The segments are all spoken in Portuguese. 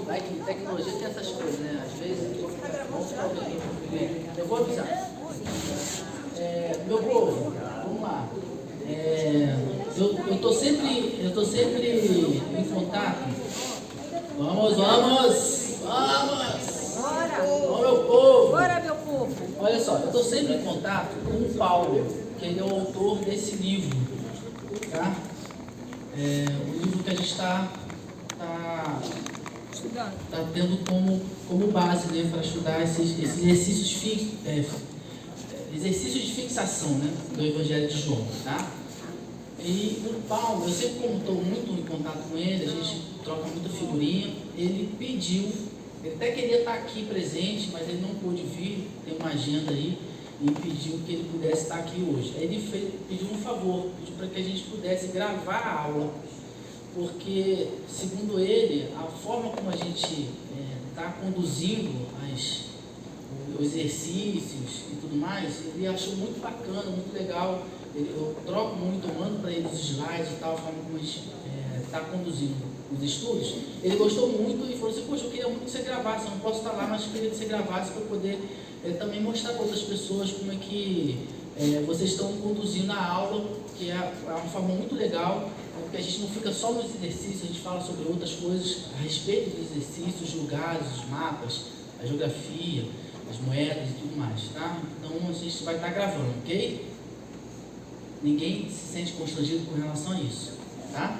Vai que tecnologia tem essas coisas, né? Às vezes, eu vou avisar. Meu povo, vamos lá. Eu tô sempre em contato. Vamos! Bora! Vamos, meu povo! Bora, meu povo! Olha só, eu estou sempre em contato com o Paulo, que ele é o autor desse livro, tá? O livro que a gente está tendo como base, né, para estudar esses exercícios de fixação, né, do Evangelho de João, tá? E o Paulo, eu sempre, como estou muito em contato com ele, a gente troca muita figurinha, ele pediu, ele até queria estar aqui presente, mas ele não pôde vir, tem uma agenda aí, e pediu que ele pudesse estar aqui hoje. Aí ele pediu um favor, pediu para que a gente pudesse gravar a aula, porque, segundo ele, a forma como a gente está conduzindo os exercícios e tudo mais, ele achou muito bacana, muito legal. Eu troco muito, eu mando para ele os slides e tal, a forma como a gente está conduzindo os estudos. Ele gostou muito e falou assim: poxa, eu queria muito que você gravasse, eu não posso estar lá, mas eu queria que você gravasse para eu poder também mostrar para outras pessoas como é que vocês estão conduzindo a aula, que é uma forma muito legal, porque a gente não fica só nos exercícios, a gente fala sobre outras coisas a respeito dos exercícios, os lugares, os mapas, a geografia, as moedas e tudo mais, tá? Então a gente vai estar gravando, ok? Ninguém se sente constrangido com relação a isso, tá?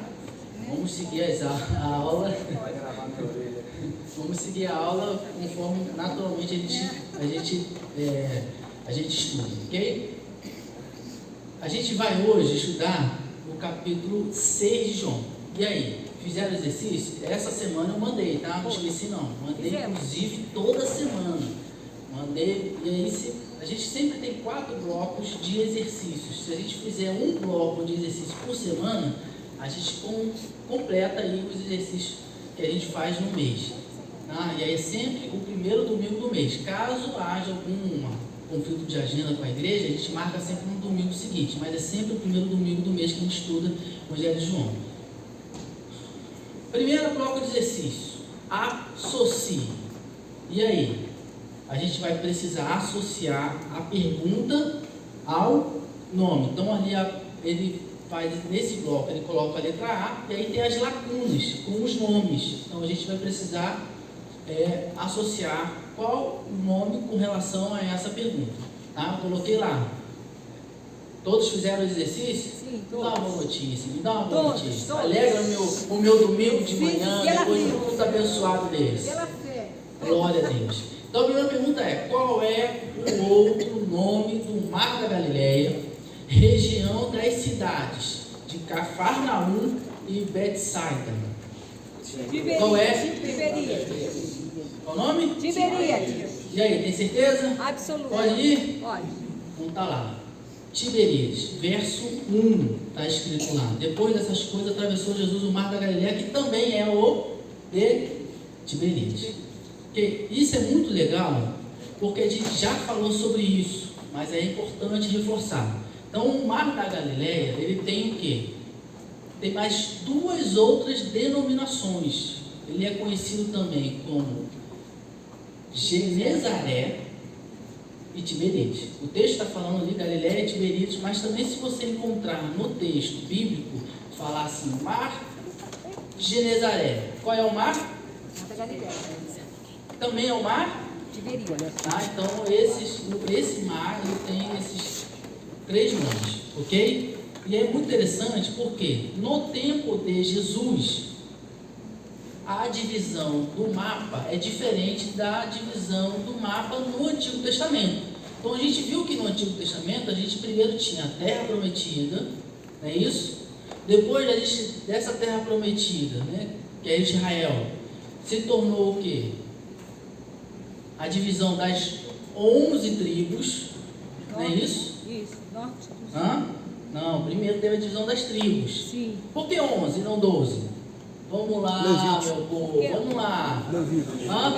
Vamos seguir a aula. Vamos seguir a aula conforme naturalmente a gente estuda, ok? A gente vai hoje estudar o capítulo 6 de João. E aí, fizeram exercício? Essa semana eu mandei, tá? Não esqueci não. Mandei inclusive toda semana. Mandei, e aí a gente sempre tem 4 blocos de exercícios. Se a gente fizer um bloco de exercício por semana, a gente completa aí os exercícios que a gente faz no mês. Tá? E aí é sempre o primeiro domingo do mês. Caso haja algum conflito de agenda com a igreja, a gente marca sempre no domingo seguinte, mas é sempre o primeiro domingo do mês que a gente estuda o Evangelho de João. Primeiro bloco de exercício: associe. E aí? A gente vai precisar associar a pergunta ao nome. Então ali ele faz nesse bloco, ele coloca a letra A e aí tem as lacunas com os nomes. Então a gente vai precisar associar qual o nome com relação a essa pergunta. Tá? Eu coloquei lá. Todos fizeram o exercício? Sim, me dá uma boa notícia, me dá uma boa notícia. Todos. Alegra o meu domingo de manhã, depois de um culto abençoado desse. Pela fé. Glória a Deus. Então a primeira pergunta é: qual é o outro nome do Mar da Galileia, região das cidades de Cafarnaum e Betsaida? Qual é? Tiberíades. Qual o nome? Tiberíades. E aí, tem certeza? Absoluto. Pode ir? Pode. Então tá lá. Tiberíades, verso 1, está escrito lá. Depois dessas coisas atravessou Jesus o Mar da Galileia, que também é o de Tiberíades. Okay? Isso é muito legal, porque a gente já falou sobre isso, mas é importante reforçar. Então o Mar da Galileia, ele tem o quê? Tem mais 2 outras denominações. Ele é conhecido também como Genezaré e Tiberíades. O texto está falando ali Galileia e Tiberíades, mas também se você encontrar no texto bíblico falar assim, Mar Genezaré. Qual é o mar? Mar da Galileia. Também é o mar? Tiberíades. Tá? Então esse mar ele tem esses 3 nomes, ok? E é muito interessante porque no tempo de Jesus a divisão do mapa é diferente da divisão do mapa no Antigo Testamento. Então a gente viu que no Antigo Testamento a gente primeiro tinha a terra prometida, não é isso? Depois dessa terra prometida, né, que é Israel, se tornou o quê? A divisão das 11 tribos, não é isso? Isso, norte. Não, primeiro teve a divisão das tribos. Sim. Por que 11 e não 12? Vamos lá, Levite. meu povo, vamos lá. Levi. Hã?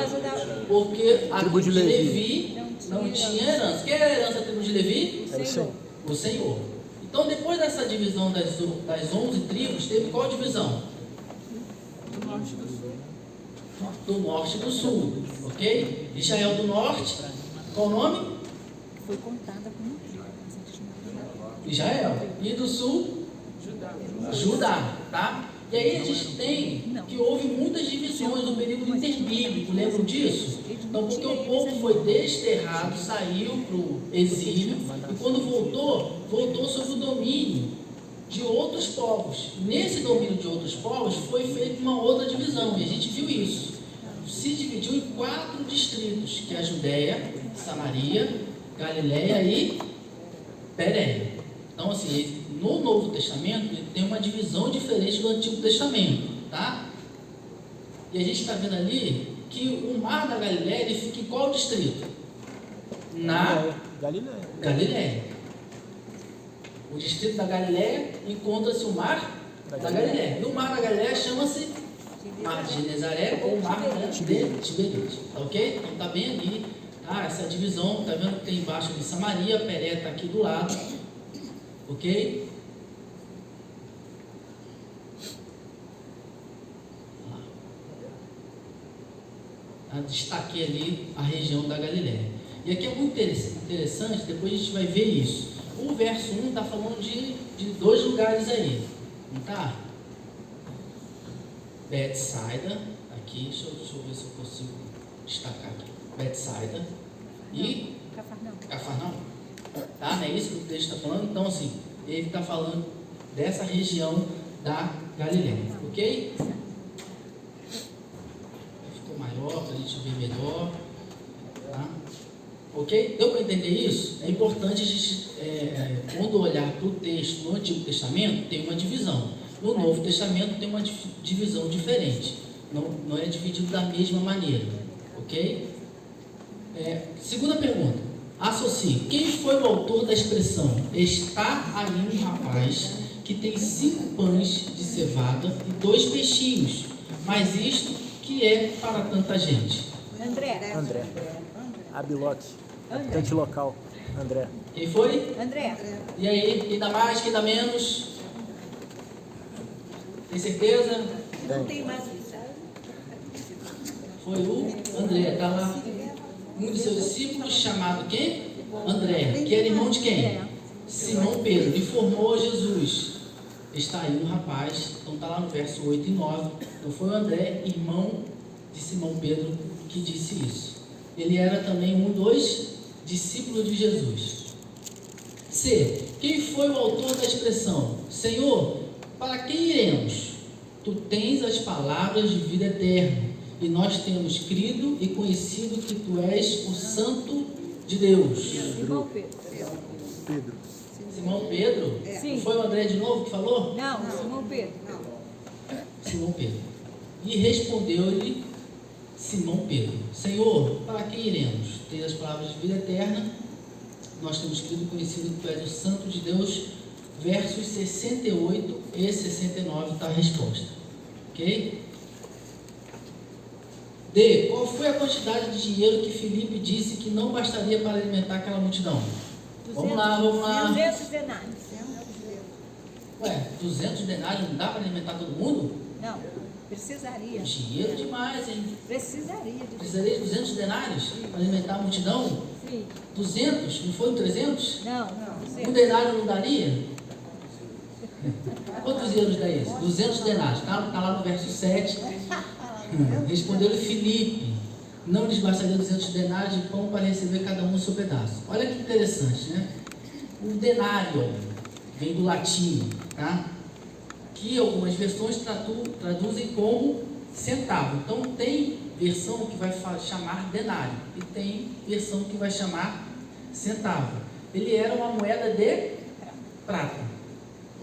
Porque a Tribo de Levi não tinha herança. Quem era a herança da tribo de Levi? É isso aí. O Senhor. Então, depois dessa divisão das 11 tribos, teve qual divisão? Do norte e do sul, ok? Israel do norte, qual o nome? Foi contada como tribo, mas eles não Israel. E do sul? Judá, tá? E aí a gente tem que houve muitas divisões no período interbíblico, lembram disso? Então, porque o povo foi desterrado, saiu para o exílio, e quando voltou sob o domínio de outros povos. Nesse domínio de outros povos foi feita uma outra divisão, e a gente viu isso. Se dividiu em 4 distritos, que é a Judéia, Samaria, Galiléia e Pérea. Então, assim, no Novo Testamento, ele tem uma divisão diferente do Antigo Testamento, tá? E a gente está vendo ali que o Mar da Galiléia, ele fica em qual distrito? Na Galiléia. O distrito da Galiléia encontra-se o Mar da Galiléia. E o Mar da Galiléia chama-se Mar de Genezaré ou Mar de Tiberíades, tá ok? Então está bem ali, tá? Essa divisão, tá vendo que tem embaixo de Samaria, Pérea está aqui do lado, ok? Destaquei ali a região da Galiléia. E aqui é muito interessante, depois a gente vai ver isso. O verso 1 está falando de 2 lugares aí, não está? Betsaida, aqui, deixa eu ver se eu consigo destacar aqui. Betsaida e Cafarnaum. Tá? Não é isso que o texto está falando? Então, assim, ele está falando dessa região da Galiléia, ok? Ficou maior para a gente ver melhor. Tá? Ok? Deu para entender isso? É importante a gente, quando olhar para o texto no Antigo Testamento, tem uma divisão. No Novo Testamento tem uma divisão diferente. Não é dividido da mesma maneira. Ok? Segunda pergunta. Associe. Quem foi o autor da expressão está aí um rapaz que tem 5 pães de cevada e 2 peixinhos, mas isto que é para tanta gente? André. Abiloque. Habitante local. André. Quem foi? André. E aí? Quem dá mais? Quem dá menos? Tem certeza? Não tem mais isso. Foi o André. Está lá um dos seus discípulos chamado quem? André. Que era irmão de quem? Simão Pedro. E formou Jesus. Está aí um rapaz. Então está lá no verso 8 e 9. Então foi o André, irmão de Simão Pedro, que disse isso. Ele era também um dos discípulos de Jesus. C. Quem foi o autor da expressão? Senhor, para quem iremos? Tu tens as palavras de vida eterna, e nós temos crido e conhecido que tu és o Santo de Deus. Simão Pedro. Simão Pedro? Sim. Não foi o André de novo que falou? Não, Simão Pedro. Simão Pedro. E respondeu-lhe Simão Pedro: Senhor, para quem iremos? Tens as palavras de vida eterna, nós temos crido e conhecido que tu és o Santo de Deus. Versos 68 e 69 está a resposta. Ok? D. Qual foi a quantidade de dinheiro que Filipe disse que não bastaria para alimentar aquela multidão? Vamos lá. 200 denários. Ué, 200 denários não dá para alimentar todo mundo? Não, precisaria. Dinheiro demais, hein? Precisaria. Precisaria de 200 denários para alimentar a multidão? Sim. 200? Não foi 300? Não. Um denário não daria? Quantos euros dá isso? 200 denários. Está lá no verso 7. Respondeu-lhe Filipe: não lhes bastaria 200 denários de pão para receber cada um o seu pedaço. Olha que interessante, né? O denário vem do latim, tá? Que algumas versões traduzem como centavo. Então tem versão que vai chamar denário e tem versão que vai chamar centavo. Ele era uma moeda de prata,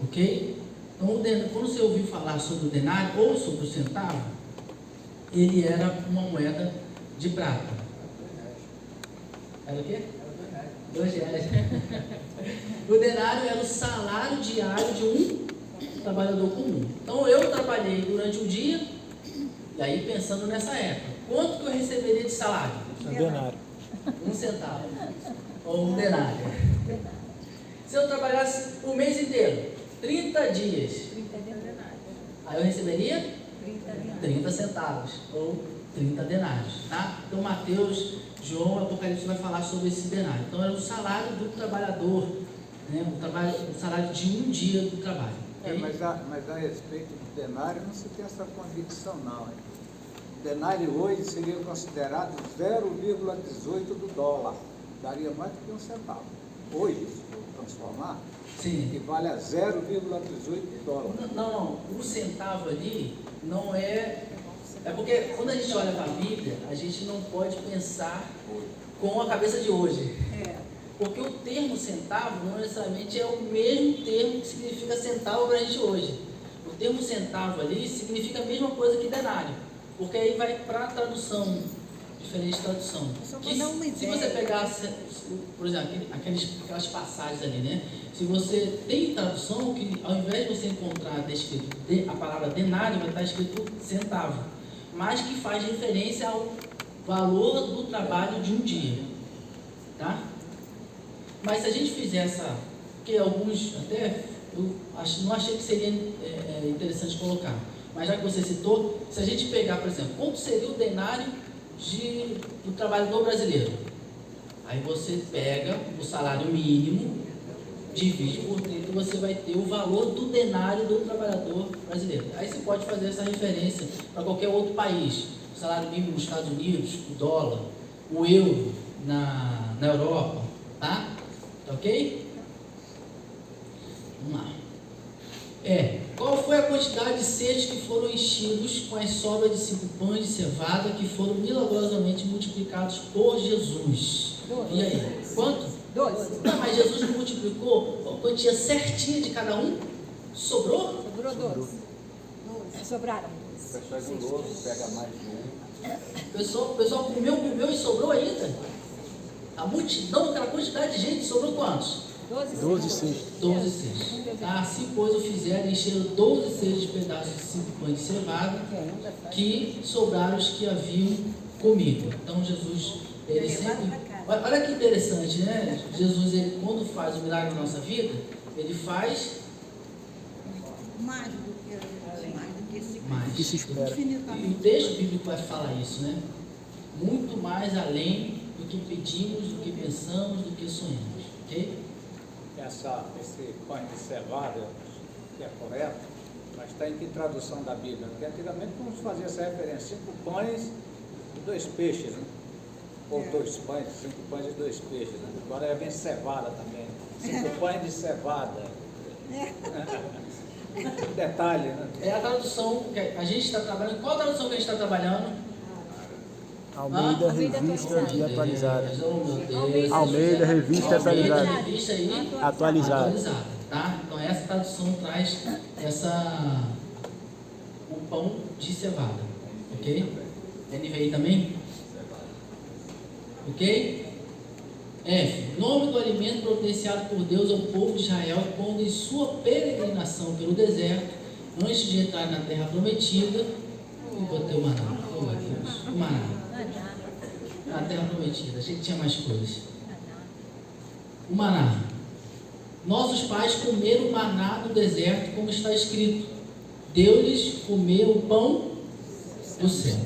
ok? Então quando você ouviu falar sobre o denário ou sobre o centavo, ele era uma moeda de prata. Era o quê? R$2. O denário era o salário diário de um trabalhador comum. Então eu trabalhei durante o dia, e aí pensando nessa época, quanto que eu receberia de salário? Um denário. 1 centavo. Ou 1 denário. Se eu trabalhasse o mês inteiro, 30 dias, 30 denários. aí eu receberia 30 denários. 30 centavos, ou 30 denários, tá? Então Mateus, João, Apocalipse vai falar sobre esse denário. Então era o salário do trabalhador, né? O salário de um dia do trabalho. Ok? Mas a respeito do denário não se tem essa convicção não. Hein? O denário hoje seria considerado 0,18 do dólar. Daria mais do que 1 centavo. Hoje, se for transformar, Sim. equivale a 0,18 de dólar. Não, o centavo ali não é... É porque quando a gente olha para a Bíblia, a gente não pode pensar com a cabeça de hoje. Porque o termo centavo não necessariamente é o mesmo termo que significa centavo para a gente hoje. O termo centavo ali significa a mesma coisa que denário. Porque aí vai para a tradução, diferente tradução. Só Que, vou dar uma se ideia. você pegar, por exemplo, aquelas passagens ali, né? Se você tem tradução, que ao invés de você encontrar descrito a palavra denário, vai estar escrito centavo, mas que faz referência ao valor do trabalho de um dia, tá? Mas se a gente fizer essa, porque alguns até eu não achei que seria interessante colocar, mas já que você citou, se a gente pegar, por exemplo, quanto seria o denário do trabalhador brasileiro? Aí você pega o salário mínimo, divide por 30 e você vai ter o valor do denário do trabalhador brasileiro. Aí você pode fazer essa referência para qualquer outro país. O salário mínimo nos Estados Unidos, o dólar, o euro na Europa, tá? Tá ok? Vamos lá. Qual foi a quantidade de cestos que foram enchidos com as sobras de 5 pães de cevada que foram milagrosamente multiplicados por Jesus? E aí? Quanto? 12. Não, mas Jesus não multiplicou a quantia certinha de cada um? Sobrou? Sobrou 12. Sobraram. O pessoal é guloso, pega mais de um. O pessoal comeu e sobrou ainda? A multidão, aquela quantidade de gente, sobrou quantos? 12 cestos. 12 cestos. Assim, pois, o fizeram, encheram 12 cestos de pedaços de 5 pães de cevada, que sobraram os que haviam comido. Então, Jesus, ele sempre... Olha que interessante, né? Jesus, ele, quando faz o milagre na nossa vida, ele faz Mais do que esse mais. O que se espera? E o texto bíblico vai falar isso, né? Muito mais além do que pedimos, do que pensamos, do que sonhamos. Ok? Esse pão de cevada, que é correto, mas está em que tradução da Bíblia? Porque antigamente não se fazia essa referência, 5 pães e 2 peixes, né? Ou 2 pães, 5 pães e 2 peixes, né? Agora vem cevada também, 5 pães de cevada. Detalhe, né? É a tradução que a gente está trabalhando. Qual a tradução que a gente está trabalhando? Almeida, revista e atualizada. Oh, meu Deus. Almeida, revista Almeida, atualizada. revista aí, Atualizada. tá? Então essa tradução traz o pão de cevada, ok? NVI também? Ok? F. Nome do alimento providenciado por Deus ao povo de Israel quando em sua peregrinação pelo deserto, antes de entrar na terra prometida, e botei o maná. Oh, meu Deus. O maná. Na terra prometida. Achei que tinha mais coisas. O maná. Nossos pais comeram o maná no deserto, como está escrito. Deu-lhes comer o pão do céu.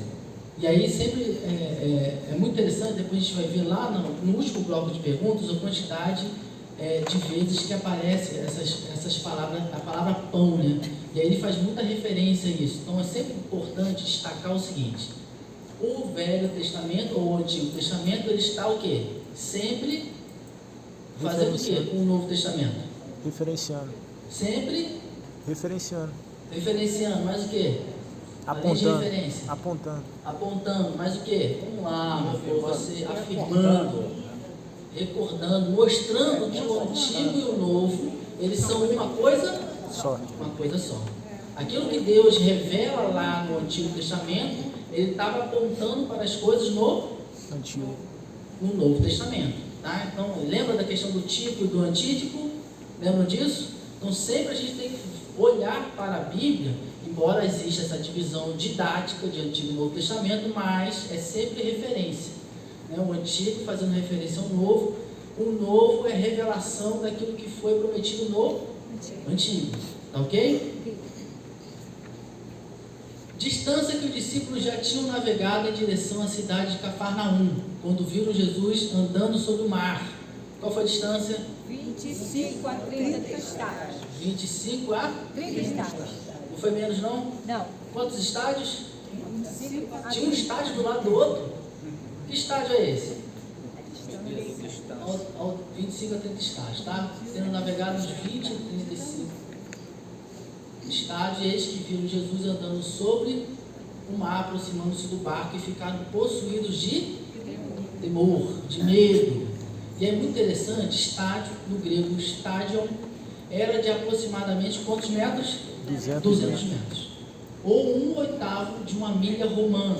E aí sempre é muito interessante, depois a gente vai ver lá no último bloco de perguntas a quantidade de vezes que aparece essas palavras, a palavra pão, né? E aí ele faz muita referência a isso. Então é sempre importante destacar o seguinte: o Velho Testamento ou o Antigo Testamento, ele está o quê? Sempre fazendo o quê com o Novo Testamento? Referenciando. Sempre Referenciando. referenciando, mas o quê? Além de Apontando. referência. Apontando, mas o quê? Vamos lá, meu povo, você afirmando, recordando, mostrando que o Antigo e o Novo, eles são uma coisa Só. Uma coisa só. Aquilo que Deus revela lá no Antigo Testamento, ele estava apontando para as coisas no Antigo. Novo Testamento. Tá? Então, lembra da questão do tipo e do antítipo? Lembram disso? Então, sempre a gente tem que olhar para a Bíblia, embora exista essa divisão didática de Antigo e Novo Testamento, mas é sempre referência, né? O Antigo fazendo referência ao Novo, o Novo é revelação daquilo que foi prometido no Antigo, tá ok? Distância que os discípulos já tinham navegado em direção à cidade de Cafarnaum, quando viram Jesus andando sobre o mar. Qual foi a distância? 25 a 30 estádios. 25 a 30 estádios. Não foi menos não? Não. Quantos estádios? 25 a Tinha um estádio do lado do outro? Que estádio é esse? Ao 25 a 30 estádios, tá? Tendo navegado uns 20 a 35 estádios, eis que viram Jesus andando sobre o mar, aproximando-se do barco, e ficaram possuídos de temor, de medo. E é muito interessante, estádio, no grego, estádio, era de aproximadamente quantos metros? 200 metros. Ou 1/8 de uma milha romana.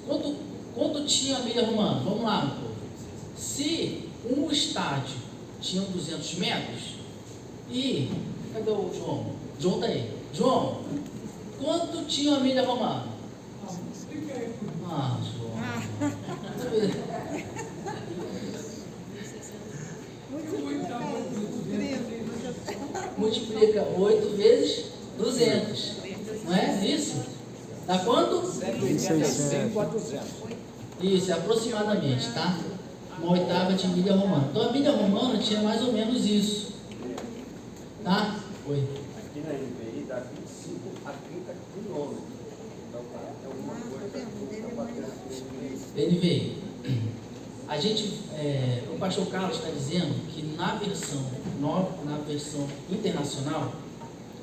Então, quanto tinha a milha romana? Vamos lá, meu povo. Se um estádio tinha 200 metros, e cadê o João? João está aí. João, quanto tinha a milha romana? Ah, João. Multiplica 8 vezes 200. Não é isso? Dá quanto? 185 a 200. Isso, é aproximadamente, tá? 1/8 de milha romana. Então a milha romana tinha mais ou menos isso. Tá? Oi. Aqui na NVI dá 25 a 30 quilômetros. Então tá, é alguma coisa que NVI. A gente, o pastor Carlos está dizendo que na versão internacional,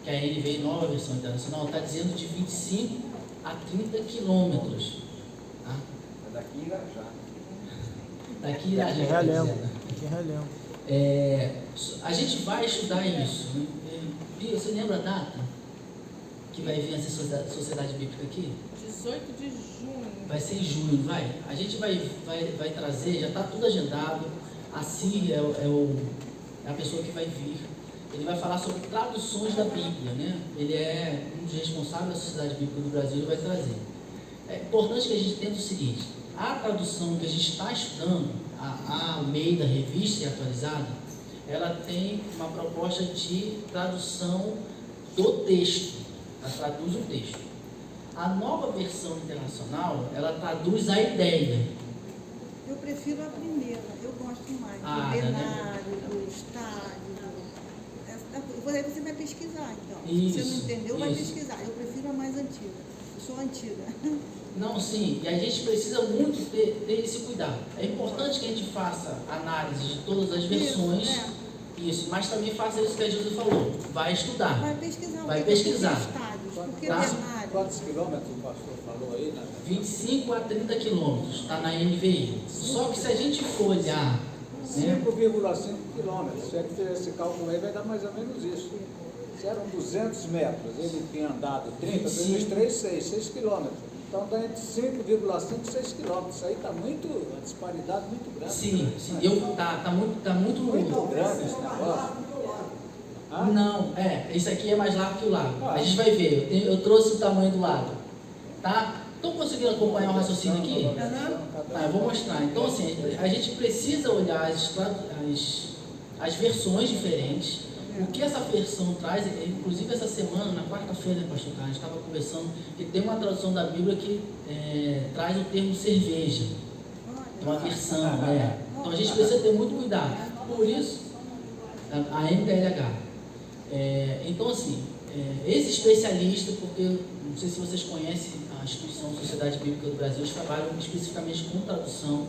que é a NVI, nova versão internacional, está dizendo de 25 a 30 quilômetros. Tá? é daqui em Irajá. Daqui Irajá. Aqui em Realengo. Aqui em Realengo. A gente vai estudar isso. Né? Bia, você lembra a data que vai vir essa sociedade bíblica aqui? 18 de junho. Vai ser em junho, vai? A gente vai trazer, já está tudo agendado. A Síria é a pessoa que vai vir. Ele vai falar sobre traduções da Bíblia, né? Ele é um dos responsáveis da Sociedade Bíblica do Brasil, ele vai trazer. É importante que a gente entenda o seguinte: a tradução que a gente está estudando, a Almeida Revista e Atualizada, ela tem uma proposta de tradução do texto, ela traduz o texto. A nova versão internacional, ela traduz a ideia. Eu prefiro a primeira, eu gosto mais Ah, do né? plenário, do estádio. Aí você vai pesquisar, então. Isso, Se você não entendeu, vai isso. pesquisar. Eu prefiro a mais antiga. Eu sou antiga. Não, sim, e a gente precisa muito ter esse cuidado. É importante que a gente faça análise de todas as versões, isso, mas também faça isso que a Jesus falou, vai estudar. Vai pesquisar. Vai porque pesquisar. Por que estádios? Por que Tá? plenário? Quantos quilômetros o pastor falou aí? Né? 25 a 30 quilômetros, está na NVI. Só que se a gente for olhar, né, 5,5 quilômetros. Se ele fizer esse cálculo aí, vai dar mais ou menos isso. Se eram 200 metros, ele tinha andado 30, vezes 3, 6 quilômetros. Então está entre 5,5 e 6 quilômetros. Isso aí está muito, uma disparidade muito grande. sim, tá muito Muito grande esse negócio. Ah? Não, isso aqui é mais largo que o lago. A gente vai ver, eu trouxe o tamanho do lago. Tá? Estão conseguindo acompanhar o raciocínio aqui? Tá, eu vou mostrar. Então, assim, a gente precisa olhar as versões diferentes. O que essa versão traz, inclusive essa semana, na quarta-feira, né, pastor Carlos, a gente estava conversando que tem uma tradução da Bíblia que traz o termo cerveja. É uma versão, Então a gente precisa ter muito cuidado. Por isso, a NTLH. Então, assim, esse especialista, porque não sei se vocês conhecem a instituição Sociedade Bíblica do Brasil, eles trabalham especificamente com tradução.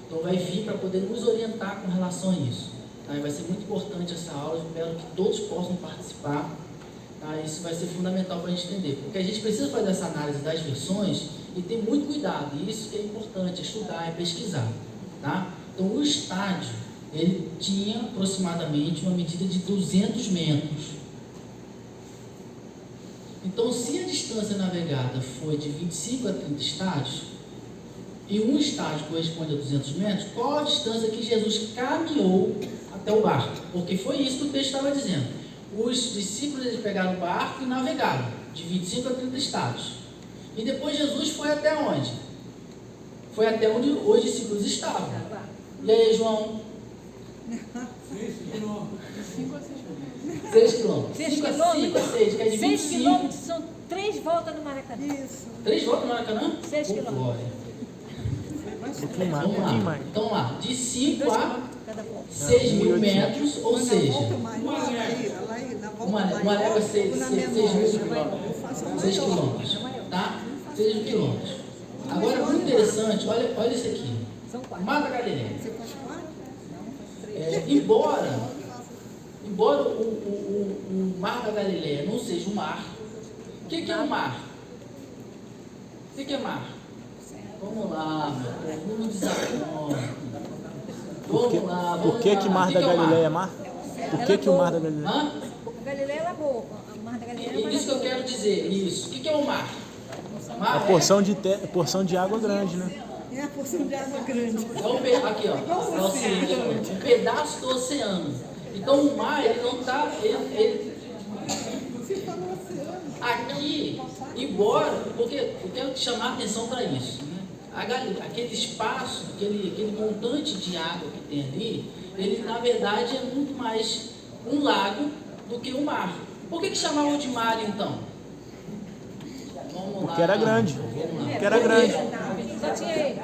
Então vai vir para poder nos orientar com relação a isso. Tá? Vai ser muito importante essa aula, eu espero que todos possam participar. Tá? Isso vai ser fundamental para a gente entender, porque a gente precisa fazer essa análise das versões e ter muito cuidado, e isso que é importante, é estudar, é pesquisar. Tá? Então o estádio, ele tinha aproximadamente uma medida de 200 metros. Então, se a distância navegada foi de 25 a 30 estádios, e um estádio corresponde a 200 metros, qual a distância que Jesus caminhou até o barco, porque foi isso que o texto estava dizendo. Os discípulos eles pegaram o barco e navegaram de 25 a 30 estados. E depois Jesus foi até onde? Foi até onde os discípulos estavam. E aí, João? 6 quilômetros. 6 quilômetros. 5 a 6, que é de 6 25. quilômetros são 3 voltas no Maracanã. Isso. 3 voltas no Maracanã? 6 Oh, quilômetros. glória. Um pouquinho mais, um Vamos pouquinho lá. mais. Então lá, de 5 2 a quilômetros cada volta. 6 mil metros, ou Mas na seja, volta maior, aí, na volta uma maior, légua é 6 ou na mil menor? quilômetros. Eu faço a 6 maior. quilômetros, tá? 6 mil quilômetros. Agora, muito interessante, olha isso aqui. São 4. Mar da Galileia. Você faz 4? Embora o Mar da Galileia não seja um mar, o que é um mar? O que é mar? Vamos lá, meu povo, não me desapone. Vamos lá, vamos Por que lá. que Mar O da é o Galileia é mar? Por que o Mar da Galileia? Hã? A Galileia é lagoa. A Mar da Galileia é Isso que eu quero dizer, isso. O que é o mar? Mar A porção de água grande, né? É a porção de água grande. aqui, ó, é o oceano, um pedaço do oceano. Então o mar, ele não está. Você falou oceano. Aqui, embora, porque eu quero te chamar a atenção para isso, né? Aquele espaço, aquele montante de água que tem ali, ele na verdade é muito mais um lago do que um mar. Por que chamavam de mar então? Vamos lá. Porque era grande. Vamos lá. Porque era grande. Só tinha ele.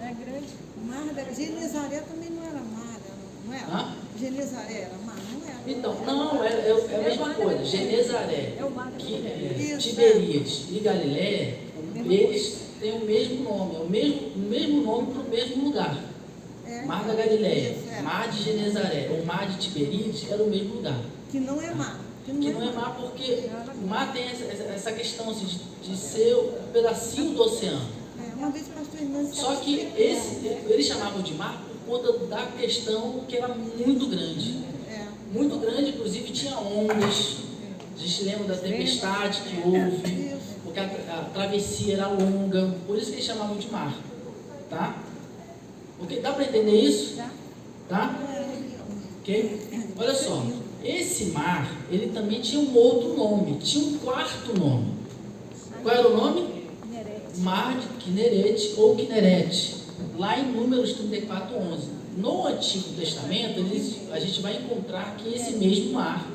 Era grande. Mar da Genezaré também não era mar, não era? Hã? Genezaré era mar, não era? Então, não, é a mesma coisa. Genezaré, É o mar da Galileia. Tiberíades e Galiléia, eles têm o mesmo nome, é o mesmo nome para o mesmo lugar. É. Mar da Galileia, Isso, é. Mar de Genezaré ou Mar de Tiberíades era o mesmo lugar. Que não é mar. Que não é mar porque o mar tem essa questão assim, de ser um pedacinho do oceano. É, uma vez o pastor Hernandes Só que eles chamavam de mar por conta da questão que era muito grande. É. Muito grande, inclusive tinha ondas. A gente lembra da tempestade que houve, porque a travessia era longa, por isso que eles chamavam de mar. Tá? Ok? Dá para entender isso? Tá? Ok? Olha só, esse mar, ele também tinha um outro nome, tinha um quarto nome. Qual era o nome? Mar de Quinerete ou Quinerete, lá em Números 34:11. No Antigo Testamento, a gente vai encontrar que esse mesmo mar,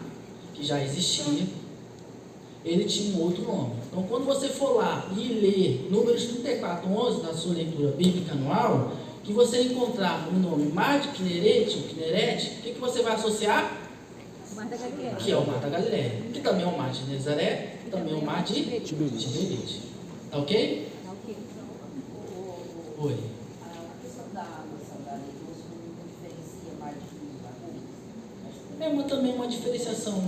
que já existia, ele tinha um outro nome. Então, quando você for lá e ler Números 34:11 na sua leitura bíblica anual, que você encontrar o nome Mar de Quinerete ou Quinerete, o que você vai associar? Mar da Galileia. Que é o Mar da Galileia, que também é o Mar de Genezaré, também é o Mar de Tiberíades. Tá ok? Tá ok. Oi. A questão da água salgada, você não diferencia mais de lagoas? É também uma diferenciação.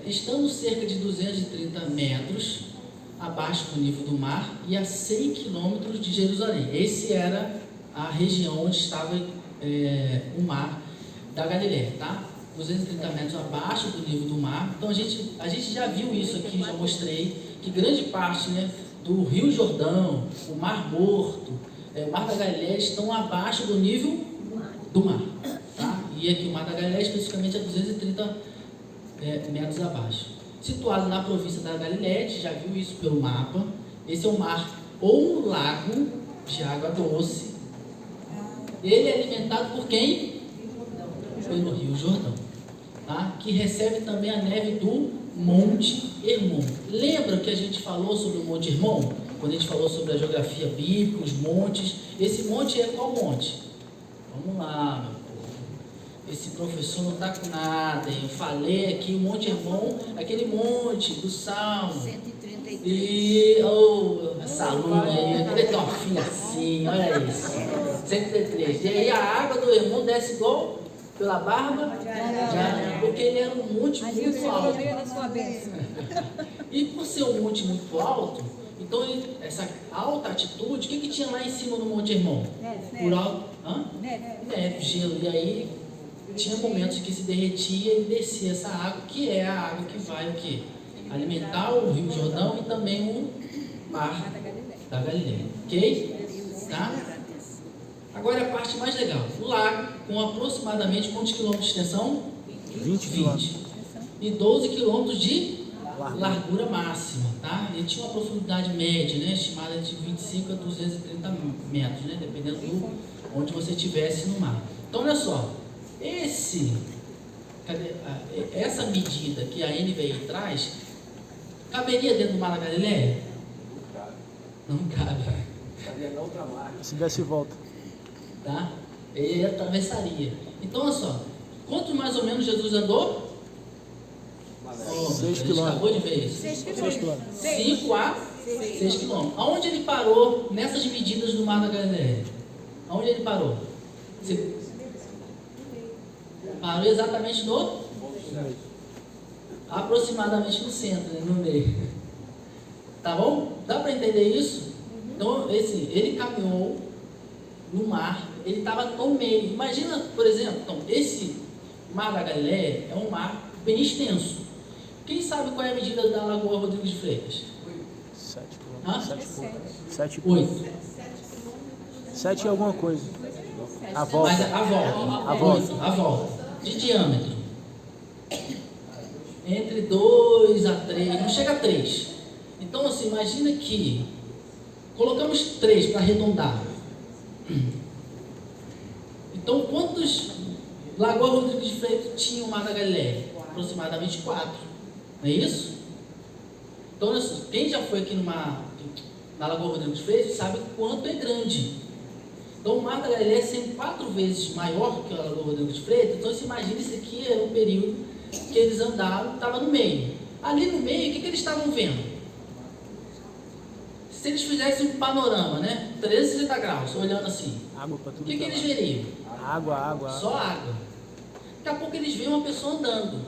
Estando cerca de 230 metros abaixo do nível do mar e a 100 quilômetros de Jerusalém. Esse era a região onde estava o mar da Galileia, tá? 230 metros abaixo do nível do mar. Então a gente já viu isso aqui, já mostrei, que grande parte, né, do Rio Jordão, o Mar Morto, o Mar da Galileia estão abaixo do nível do mar. Tá? E aqui o Mar da Galileia especificamente é 230 metros abaixo. Situado na província da Galileia, a gente já viu isso pelo mapa. Esse é um mar ou um lago de água doce. Ele é alimentado por quem? Pelo Rio Jordão, tá? Que recebe também a neve do Monte Hermon. Lembra que a gente falou sobre o Monte Hermon? Quando a gente falou sobre a geografia bíblica, os montes. Esse monte é qual monte? Vamos lá, meu povo. Esse professor não está com nada. Eu falei aqui, o Monte Hermon, aquele monte do Salmo. 133. E, essa aluna aí, eu queria ter uma filha assim, olha isso. 133. E aí a água do Hermon desce igual pela barba de Arão, porque ele era um monte muito alto. Na sua bênção. E por ser um monte muito alto, então essa alta altitude, o que tinha lá em cima no Monte Hermon? Por alto, neve, gelo. E aí tinha momentos que se derretia e descia essa água, que é a água que vai o quê? Alimentar o Rio Jordão e também o Mar da Galileia. Ok? Tá? Agora a parte mais legal. O lago, com aproximadamente quantos quilômetros de extensão? 20 quilômetros. E 12 quilômetros de Largura. largura máxima, tá? Ele tinha uma profundidade média, né? Estimada de 25 a 230 metros, né? Dependendo do onde você estivesse no mar. Então, olha só. Essa medida que a NVI traz, caberia dentro do mar da Galileia? Não cabe. Estaria na outra margem. Se desse volta. Tá? Ele atravessaria. Então, olha só. Quanto mais ou menos Jesus andou? Oh, 6 a gente quilômetros. acabou de ver isso. 6 quilômetros. 5 a 6 quilômetros. Aonde ele parou nessas medidas do mar da Galileia? Aonde ele parou? Você parou exatamente no? Aproximadamente no centro, né? No meio. Tá bom? Dá para entender isso? Então, ele caminhou no mar, ele estava no meio. Imagina, por exemplo, então, esse mar da Galileia é um mar bem extenso. Quem sabe qual é a medida da Lagoa Rodrigues de Freitas? 7 Hã? quilômetros. 7 e 8. 7 e alguma coisa. A Mas volta. a volta. A volta. A volta. De diâmetro. Entre 2 a 3. Não chega a 3. Então, assim, imagina que colocamos 3 para arredondar. Então, quantos Lagoa Rodrigues de Freitas tinha o Mar da Galileia? Aproximadamente 4. Não é isso? Então, olha só, quem já foi aqui na Lagoa Rodrigues de Freitas sabe o quanto é grande. Então, o Mar da Galileia sendo 4 vezes maior que a Lagoa Rodrigues de Freitas, então você imagina isso aqui era um período que eles andaram, estava no meio. Ali no meio, o que eles estavam vendo? Se eles fizessem um panorama, né? 360 graus, olhando assim, Água para o tudo. que pra eles lá. veriam? Água. Só água. Daqui a pouco eles veem uma pessoa andando.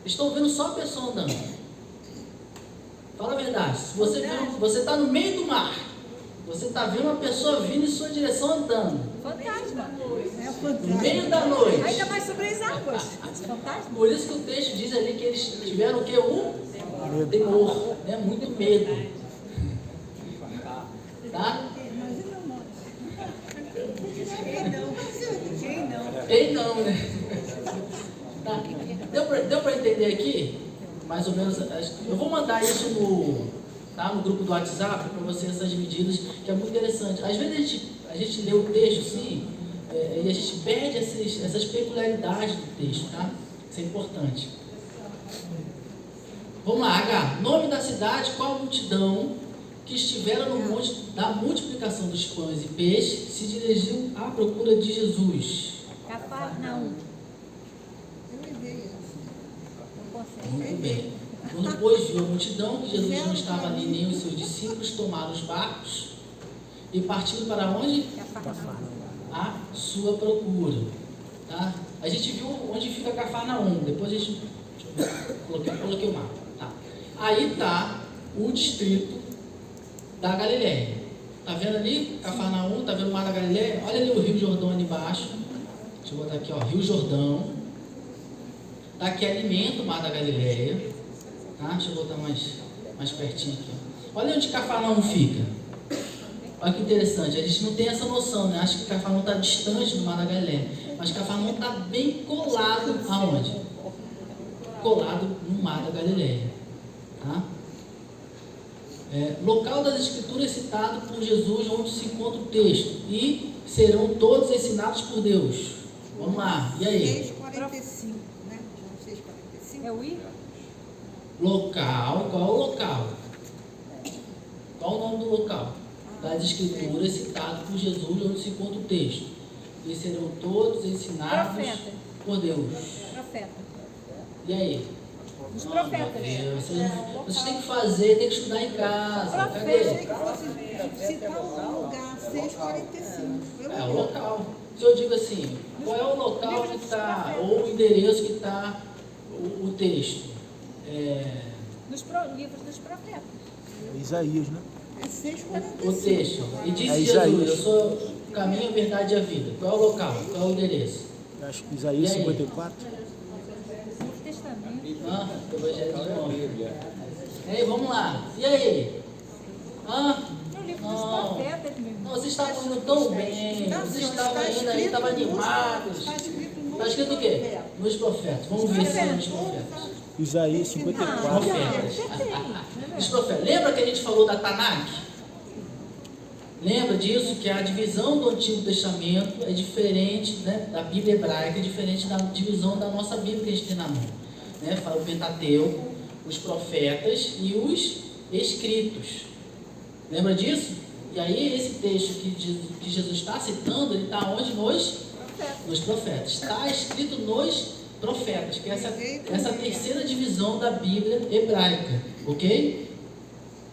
Estão vendo só a pessoa andando. Fala a verdade. Se você está no meio do mar, você está vendo uma pessoa vindo em sua direção andando. Fantasma. É No fantasma. meio da noite. Ainda mais sobre as águas. Fantasma. Por isso que o texto diz ali que eles tiveram o que? O temor. Né? Muito medo. Tá? Quem não, né? Tá. Deu para entender aqui? Mais ou menos. Eu vou mandar isso no grupo do WhatsApp para você, essas medidas, que é muito interessante. Às vezes a gente lê o texto assim, e a gente perde essas peculiaridades do texto, tá? Isso é importante. Vamos lá, H. Nome da cidade, qual a multidão que estiveram no monte da multiplicação dos pães e peixes se dirigiu à procura de Jesus? Cafarnaum. Muito bem. Quando, pois, viu a multidão, que Jesus não estava ali nem os seus discípulos, tomaram os barcos e partiram para onde? Cafarnaum. A sua procura. Tá? A gente viu onde fica Cafarnaum. Depois a gente... Deixa eu ver. Coloquei o mapa. Tá. Aí está o distrito da Galileia. Tá vendo ali? Cafarnaum, tá vendo o mar da Galileia? Olha ali o Rio Jordão ali embaixo. Deixa eu botar aqui, ó, Rio Jordão. Tá, que alimenta o mar da Galileia. Tá? Deixa eu botar mais pertinho aqui. Ó. Olha onde Cafarnaum fica. Olha que interessante, a gente não tem essa noção, né? Acho que Cafarnaum está distante do mar da Galileia. Mas Cafarnaum está bem colado aonde? Colado no mar da Galileia. Tá? Local das escrituras citado por Jesus, onde se encontra o texto. E serão todos ensinados por Deus. Vamos lá, e aí? 6,45, né? 6,45. É o I? Local, qual é o local? Qual o nome do local? Das escrituras citado por Jesus, onde se encontra o texto. E serão todos ensinados Profeta. por Deus. Profeta. E aí? Os Meu profetas. Deus, vocês têm que fazer, tem que estudar em casa. Achei Cadê? que fosse citar um lugar, 6,45. É o local. Se eu digo assim, qual é o local que está, ou o endereço que está o texto? Nos livros dos profetas. Isaías, né? É 6,45. O texto. E disse É Jesus, Isaías. eu sou o caminho, a verdade e a vida. Qual é o local? Qual é o endereço? Eu acho que Isaías E aí? 54. Novo Testamento. Evangelho de João. E aí, vamos lá. E aí? No livro dos Não. profetas, meu irmão. Não, vocês estavam indo tão bem, Não, vocês senhor, estavam está indo aí, escrito estavam nos- animados. Está escrito nos Está escrito o quê? Nos profetas. Vamos ver se é nos profetas. Isaías Os 54. profetas. Os profetas. Lembra que a gente falou da Tanakh? Lembra disso? Que a divisão do Antigo Testamento é diferente, né, da Bíblia hebraica, é diferente da divisão da nossa Bíblia que a gente tem na mão. Né? Fala o Pentateuco, os profetas e os escritos. Lembra disso? E aí esse texto que Jesus está citando, ele está onde? Nos profetas. Está escrito nos profetas, que é essa terceira divisão da Bíblia hebraica. Ok?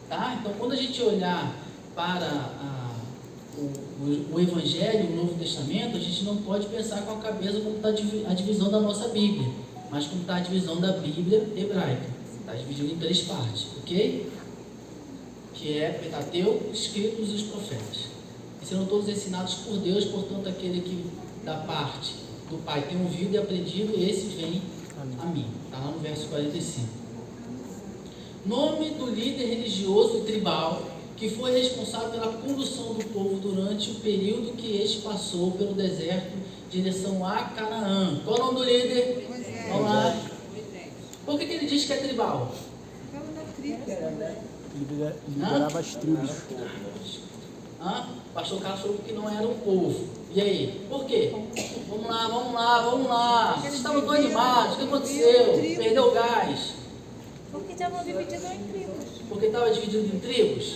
Tá? Então quando a gente olhar para o Evangelho, o Novo Testamento, a gente não pode pensar com a cabeça como está a divisão da nossa Bíblia, mas como está a divisão da Bíblia hebraica. Está dividido em 3 partes, ok? Que é Pentateuco, escritos e os profetas. E serão todos ensinados por Deus, portanto, aquele que da parte do Pai tem ouvido e aprendido, esse vem a mim. Está lá no verso 45. Nome do líder religioso e tribal que foi responsável pela condução do povo durante o período que este passou pelo deserto em direção a Canaã. Qual é o nome do líder? Vamos lá. Por que ele diz que é tribal? Fala da tribo. Ele liderava as tribos. O pastor Carlos falou que não era um povo. E aí? Por quê? Vamos lá. Vocês estavam tão animados. O que aconteceu? Perdeu o gás. Porque estavam divididos em tribos. Porque estava dividido em tribos?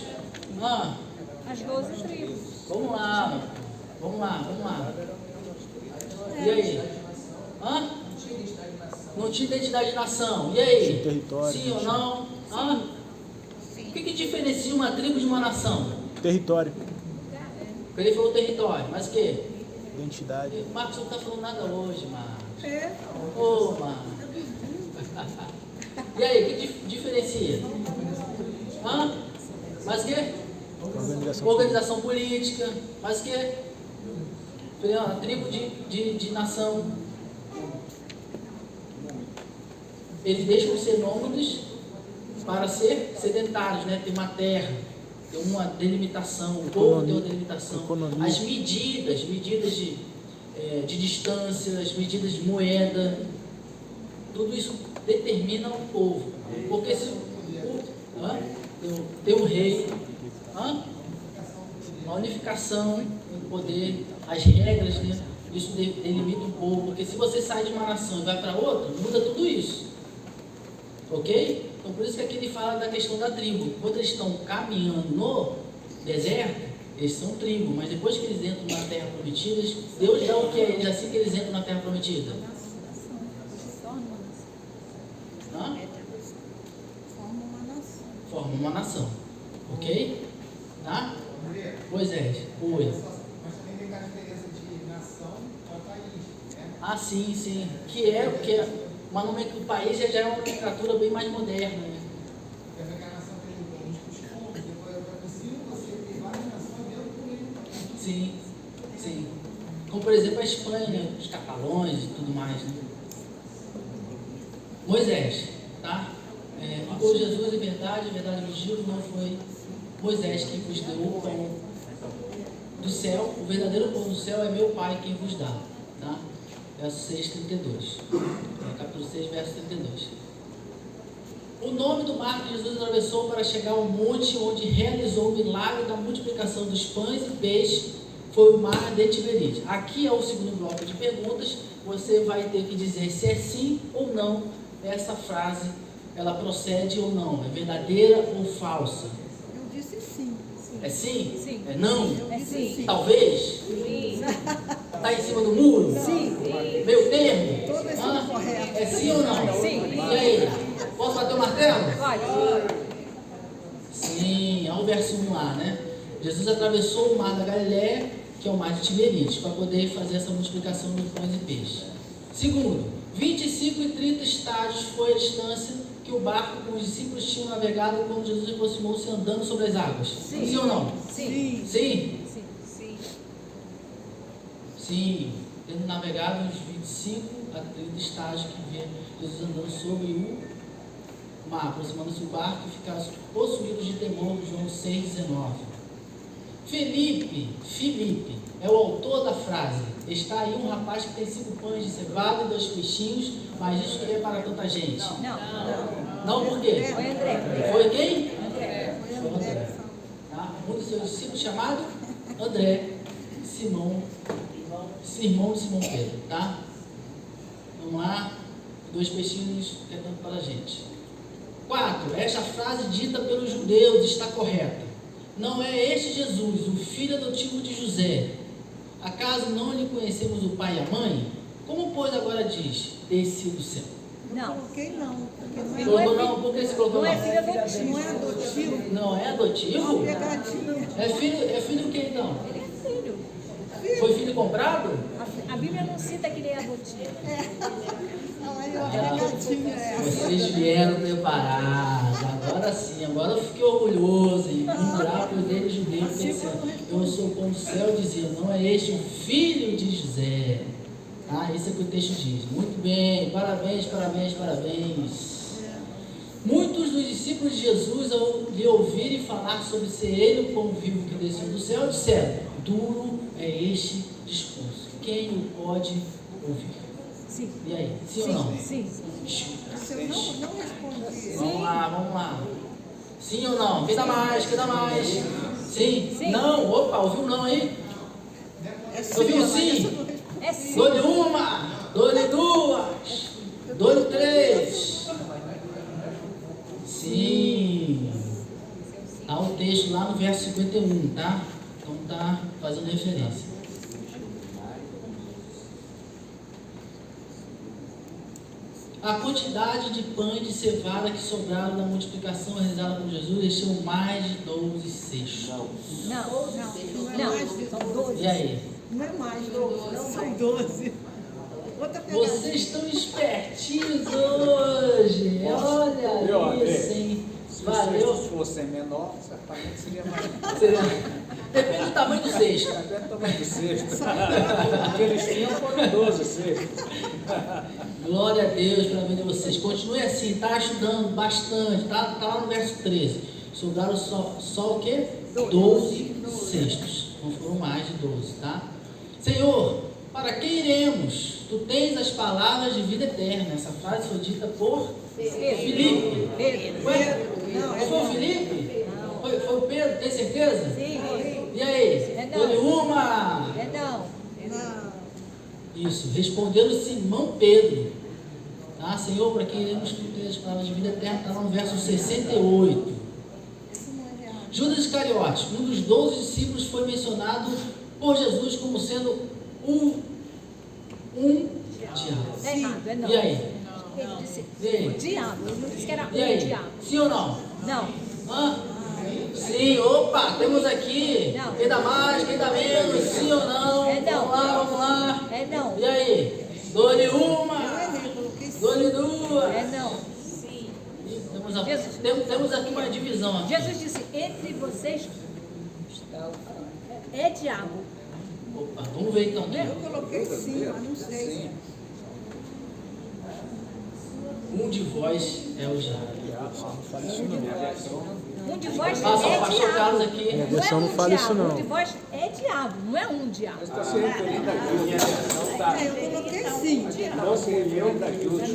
As 12 tribos. Vamos lá. E aí? Não tinha identidade de nação. E aí? Tinha território. Sim ou não? O que diferencia uma tribo de uma nação? Território. Porque ele falou território, mas o quê? Identidade. O Marcos não está falando nada hoje, Marcos. É. Ô, Marcos. E aí, o que diferencia? Mas o quê? Organização política. Mas o quê? Tribo de nação. Eles deixam de ser nômades para ser sedentários, né? Ter uma terra, ter uma delimitação, o povo tem uma delimitação. Economia. As medidas de distância, as medidas de moeda, tudo isso determina o povo. Porque se tem um rei, a unificação, o poder, as regras, né? Isso delimita o povo. Porque se você sai de uma nação e vai para outra, muda tudo isso. Ok? Então por isso que aqui ele fala da questão da tribo. Quando eles estão caminhando no deserto, eles são tribo, mas depois que eles entram na terra prometida, Deus dá o que a eles assim que eles entram na terra prometida? Forma uma nação. Ok? Tá? Moisés. Oi. Mas também tem a diferença de nação para país, né? Sim. Que é porque uma nomenclatura do país já é uma nomenclatura bem mais moderna, né? Porque a nação tem uns costumes, depois é possível você ter várias nações dentro do mesmo país. Sim. Como por exemplo a Espanha, né? Os catalões e tudo mais, né? Moisés, tá? Ficou Jesus em verdade vos digo, não foi Moisés quem vos deu o pão do céu, o verdadeiro pão do céu é meu Pai quem vos dá, tá? Verso 6:32, capítulo 6, verso 32. O nome do mar que Jesus atravessou para chegar ao monte onde realizou o milagre da multiplicação dos pães e peixes foi o mar de Tiberíades. Aqui é o segundo bloco de perguntas, você vai ter que dizer se é sim ou não essa frase, ela procede ou não, é verdadeira ou falsa. Eu disse sim. É sim? Sim. É não? Eu disse sim. Talvez? Sim. Está em cima do muro? Sim. Meio termo? Todas são corretas. É sim ou não? Sim. E aí? Posso bater o martelo? Pode. Sim, é o verso 1 lá, né? Jesus atravessou o mar da Galiléia, que é o mar de Tiberíades, para poder fazer essa multiplicação dos pães e peixes. Segundo, 25 e 30 estádios foi a distância que o barco com os discípulos tinham navegado quando Jesus aproximou-se andando sobre as águas. Sim ou não? Sim. Sim? Sim. Sim. Tendo navegado uns 25 a 30 estágios que vê Jesus andando sobre o mar, aproximando-se do barco e ficaram possuídos de temor, João 6,19. Filipe é o autor da frase. Está aí um rapaz que tem 5 pães de cevada e 2 peixinhos, mas isso que é para tanta gente. Não, por quê? Foi André. Foi quem? André. Foi André. Tá? Um dos seus discípulos chamado André, irmão de Simão Pedro. Tá? Vamos lá. 2 peixinhos é tanto para a gente. 4. Esta frase dita pelos judeus está correta. Não é este Jesus, o filho adotivo de José? Acaso não lhe conhecemos o pai e a mãe? Como, pois, agora diz, desci do céu? Não. Coloquei não, porque não é, Colocou não? Por que você colocou Não não? é filho adotivo. não é adotivo. Não é adotivo? Uma pegadinha. É filho do que então? Ele é filho. Foi filho comprado? A Bíblia não cita que ele é adotivo. Aí uma pegadinha essa. Vocês vieram preparados. Agora sim, agora eu fiquei orgulhoso em lembrar para os eles judeus pensando, eu sou como o céu dizia, não é este o filho de José? Ah, isso é o que o texto diz. Muito bem, parabéns. Muitos dos discípulos de Jesus, ao lhe ouvirem falar sobre ser ele o pão vivo que desceu do céu, disseram, duro é este discurso. Quem o pode ouvir? Sim. E aí, sim ou não? Sim. Se eu não respondi. Vamos lá. Sim ou não? Quem dá mais? Sim? Sim. Não? Opa, ouviu não aí? Ouviu sim? É sim. Dou-lhe uma, dou-lhe 2, dou-lhe 3. Sim. Está o texto lá no verso 51, tá? Então tá fazendo referência. A quantidade de pães de cevada que sobraram da multiplicação realizada por Jesus deixou mais de 12 cestos. Não, são 12. E aí? Não é mais 12, são 12. Outra pegadinha. Vocês estão espertinhos hoje. Olha isso, hein? Se os Valeu. cestos fossem menor, certamente seria mais. Depende do tamanho do cesto. Depende do tamanho do cesto. Porque eles tinham foram 12 cestos. Glória a Deus pela vida de vocês. Continue assim, tá estudando bastante. Tá lá no verso 13. Sobraram só o quê? 12 cestos. Não foram mais de 12, tá? Senhor, para quem iremos? Tu tens as palavras de vida eterna. Essa frase foi dita por Filipe. Não foi o Filipe? Foi o Pedro, tem certeza? Sim. E aí? Dou-lhe uma. Não. Isso, respondendo Simão Pedro. Tá, Senhor, para quem iremos ter as palavras de vida eterna, está lá no verso 68. Judas Iscariotes, um dos 12 discípulos, foi mencionado por Jesus como sendo um diabo. É errado, é não. E aí? Ele disse E aí? o diabo. Ele não disse que era E aí? o diabo. Sim ou não? Não. Hã? Sim, opa, temos aqui. Não. Quem dá mais, quem dá menos, sim ou não? É não. Vamos lá. É não. E aí? Dou-lhe uma, dou-lhe 2. É não. Temos aqui uma divisão. Aqui. Jesus disse, entre vocês é diabo. Opa, vamos ver então. Eu coloquei sim, mas não sei. Um de vós é o diabo. Um de vós Só o é pastor Carlos diabo. aqui. Minha Não é versão não um fala isso diabo. não. Um de vós é diabo, não é um diabo. Está se referindo aqui. Eu coloquei sim. Não se referindo aqui os 12.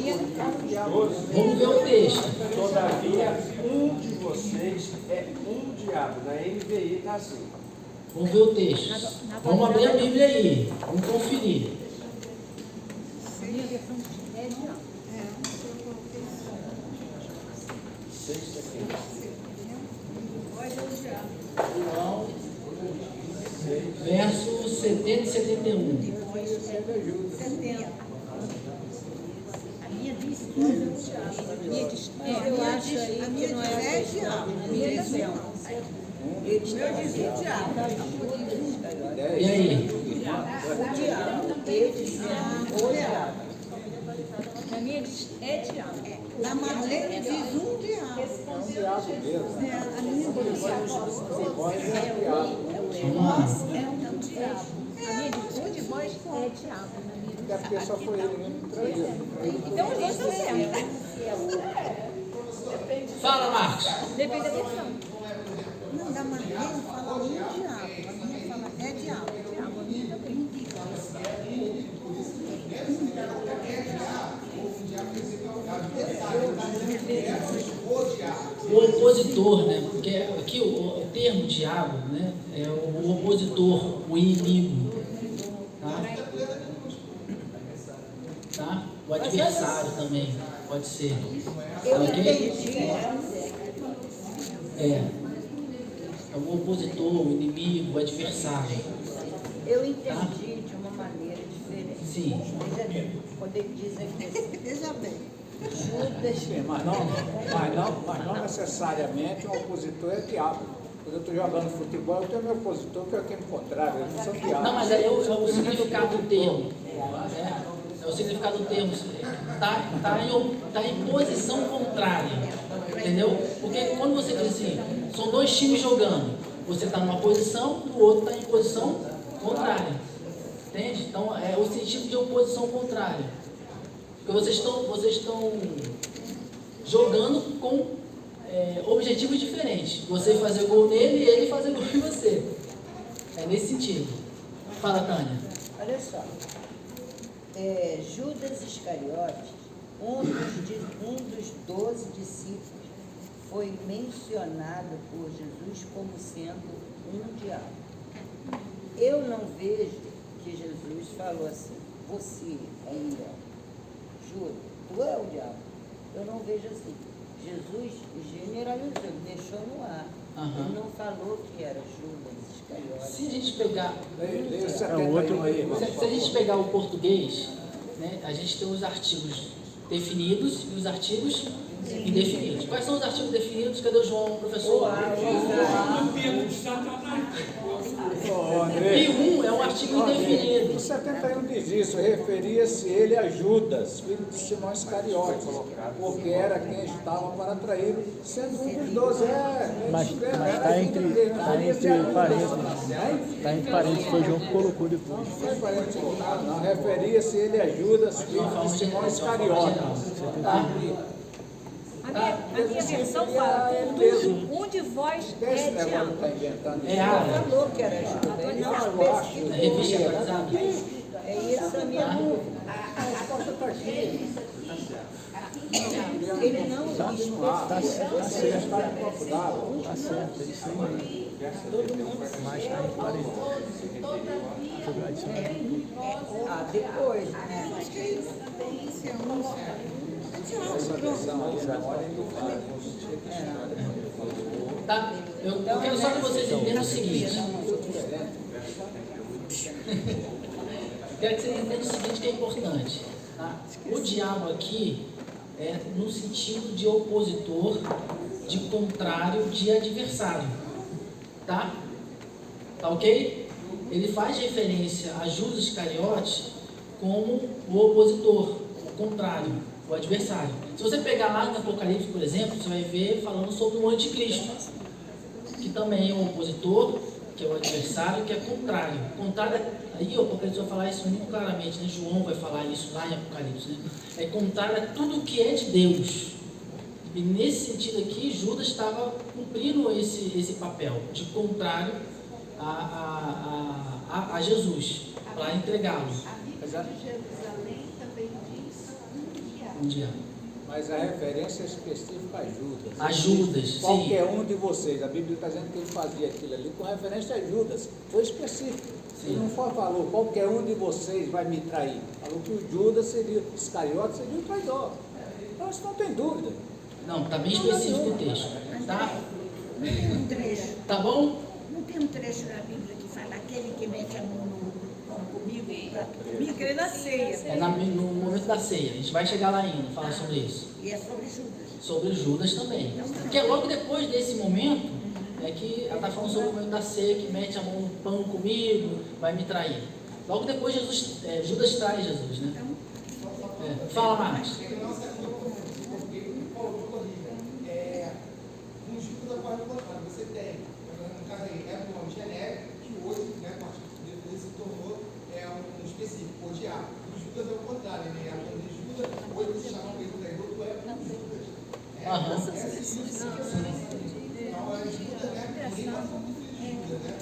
Vamos ver o texto. Todavia, um de vocês é um diabo. Na NVI está assim. Vamos ver o texto. Vamos abrir a Bíblia aí. Vamos conferir. A minha versão é diabo. Sexta aqui. João, verso 70 e 71. 70. A minha diz a minha diz Eu acho aí que não é diabo. A minha diz não. Eu dizia diabo. E aí? O diabo. Eu dizia o diabo. A minha diz é diabo. Na Marlene diz um diabo. É um diabo mesmo. A minha diz Vamos lá. É um diabo. A minha diz um de vós é diabo. Na minha diz. É porque só foi ele mesmo que traiu. Então os dois estão certos. Marcos? Depende da versão. Não, da maneira fala um diabo. A minha fala é diabo. Diabo, a minha também. O opositor, né? Porque aqui o termo diabo, né? É o opositor, o inimigo. Tá? O adversário também, pode ser. Eu Ok? entendi. É o opositor, o inimigo, o adversário. Eu entendi de uma maneira diferente. Sim. Veja bem, quando ele diz aqui assim, veja bem, Judas, Sim, mas não necessariamente o opositor é diabo. Quando eu estou jogando futebol, eu tenho meu opositor, que é o time contrário, eu não sou diabo. Não, mas é o significado do termo. É o significado do termo. Tá em posição contrária. Entendeu? Porque quando você diz assim, são dois times jogando, você está numa posição e o outro está em posição contrária. Entende? Então é o sentido de oposição contrária. Porque vocês estão jogando com objetivos diferentes. Você fazer gol nele e ele fazer gol em você. É nesse sentido. Fala, Tânia. olha só, Judas Iscariotes, um dos 12 discípulos, foi mencionado por Jesus como sendo um diabo. Eu não vejo que Jesus falou assim, você aí, Judas, tu é o diabo. Eu não vejo assim. Jesus generalizou, ele deixou no ar. Ele não falou que era Judas Iscariotes. Se a gente pegar Leia o 71 aí. Se a gente pegar o português, né, a gente tem os artigos definidos e os artigos indefinidos. Quais são os artigos definidos? Cadê o João, professor? E um é um artigo indefinido. O 71 diz isso, referia-se ele a Judas, filho de Simão Iscariotes, porque era quem estava para atraí-lo, sendo um dos 12. Mas está entre parênteses. Está entre parênteses, foi o João que colocou depois. Não, referia-se ele a Judas, filho de Simão Iscariotes. Tá? A minha versão fala, um de vós Esse é negócio diabo. está inventando É isso. árabe. Falou que era Judas. Ele não especifica. Revista atualizada. É isso a minha dúvida. A resposta está aqui. Ele não Tá certo, Está em copo d'água. tá certo, é isso aí. Mas está em parênteses. Jogar isso aí. depois, né? Essa versão aí, na hora do Tá? Eu quero só que vocês entendam o seguinte. Quero que vocês entendam o seguinte que é importante. Tá? O diabo aqui é no sentido de opositor, de contrário, de adversário. Tá? Tá ok? Ele faz referência a Judas Iscariotes como o opositor, o contrário, o adversário. Se você pegar lá no Apocalipse, por exemplo, você vai ver falando sobre o anticristo, que também é um opositor, que é o adversário, que é contrário. Contrário, aí o Apocalipse vai falar isso muito claramente, né? João vai falar isso lá em Apocalipse, né? É contrário a tudo que é de Deus. E nesse sentido aqui, Judas estava cumprindo esse papel de contrário a Jesus, para entregá-lo. A Bíblia de Jerusalém também diz Um dia. Mas a referência é específica a Judas. A Judas, sim. Qualquer um de vocês. A Bíblia está dizendo que ele fazia aquilo ali com referência a Judas. Foi específico. Sim. Ele não falou, qualquer um de vocês vai me trair. Falou que o Judas seria, Iscariote seria o traidor. Então isso não tem dúvida. Não, está bem específico o texto. Tá? Não tem um trecho. Tá bom? Não tem um trecho da Bíblia que fala aquele que mete a mão no pão comigo, Comigo, ele na ceia. É no momento da ceia. A gente vai chegar lá ainda, falar sobre isso. e é sobre Judas. Sobre Judas também. Porque é logo depois desse momento é que ela está falando sobre o momento da ceia, que mete a mão no pão comigo, vai me trair. Logo depois Judas trai Jesus, né? Fala, Marcos. Um tipo da parte contrária, você tem, no caso aí, é um nome genérico, que hoje, né, a partir dele se tornou um específico, o diabo. O Judas é o contrário, né? A quando Judas, hoje você chama ele de traidor, tu é um Judas. Aham. Essas pessoas que eu Então, a Judas, né? Ninguém está falando de Judas, né?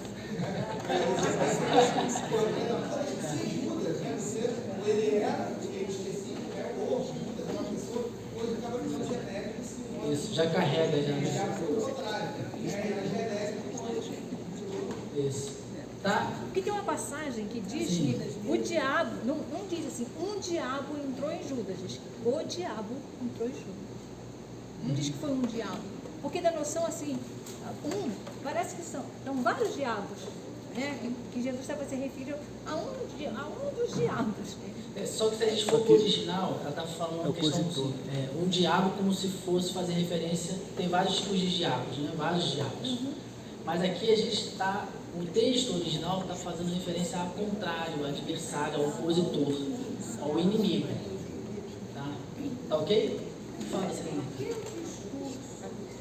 Se Judas, né? Ele era específico, ou Judas, uma pessoa, hoje acaba virando genérico. Isso, já carrega já. Já foi o contrário, era genérico. Isso. Tá? Porque tem uma passagem que diz Sim. que o diabo, não diz assim, um diabo entrou em Judas, diz que o diabo entrou em Judas. Não diz que foi um diabo. Porque dá noção assim, parece que são vários diabos, né? Que Jesus estava se referindo a um dos diabos. Só que se a gente for pro original, ela está falando uma questão assim, um diabo como se fosse fazer referência, tem vários tipos de diabos, né? Vários diabos. Mas aqui a gente está, o texto original está fazendo referência ao contrário, ao adversário, ao opositor, ao inimigo. Tá ok? Fala, Celina. Aquele discurso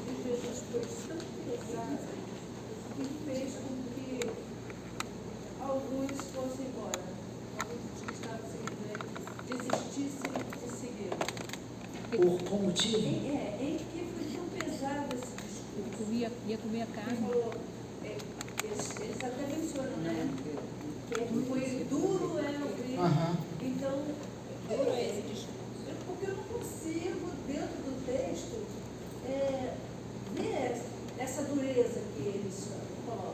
de Jesus foi tão pesado que fez com que alguns fossem embora, alguns que estavam seguindo ele, desistissem de segui-lo. Por qual motivo? Em que foi tão pesado esse discurso. Ia comer a Ele carne. falou, eles até mencionam, né? Que foi duro ouvir. Aham. Então, duro é esse discurso. Porque eu não consigo, dentro do texto, ver essa dureza que eles colocam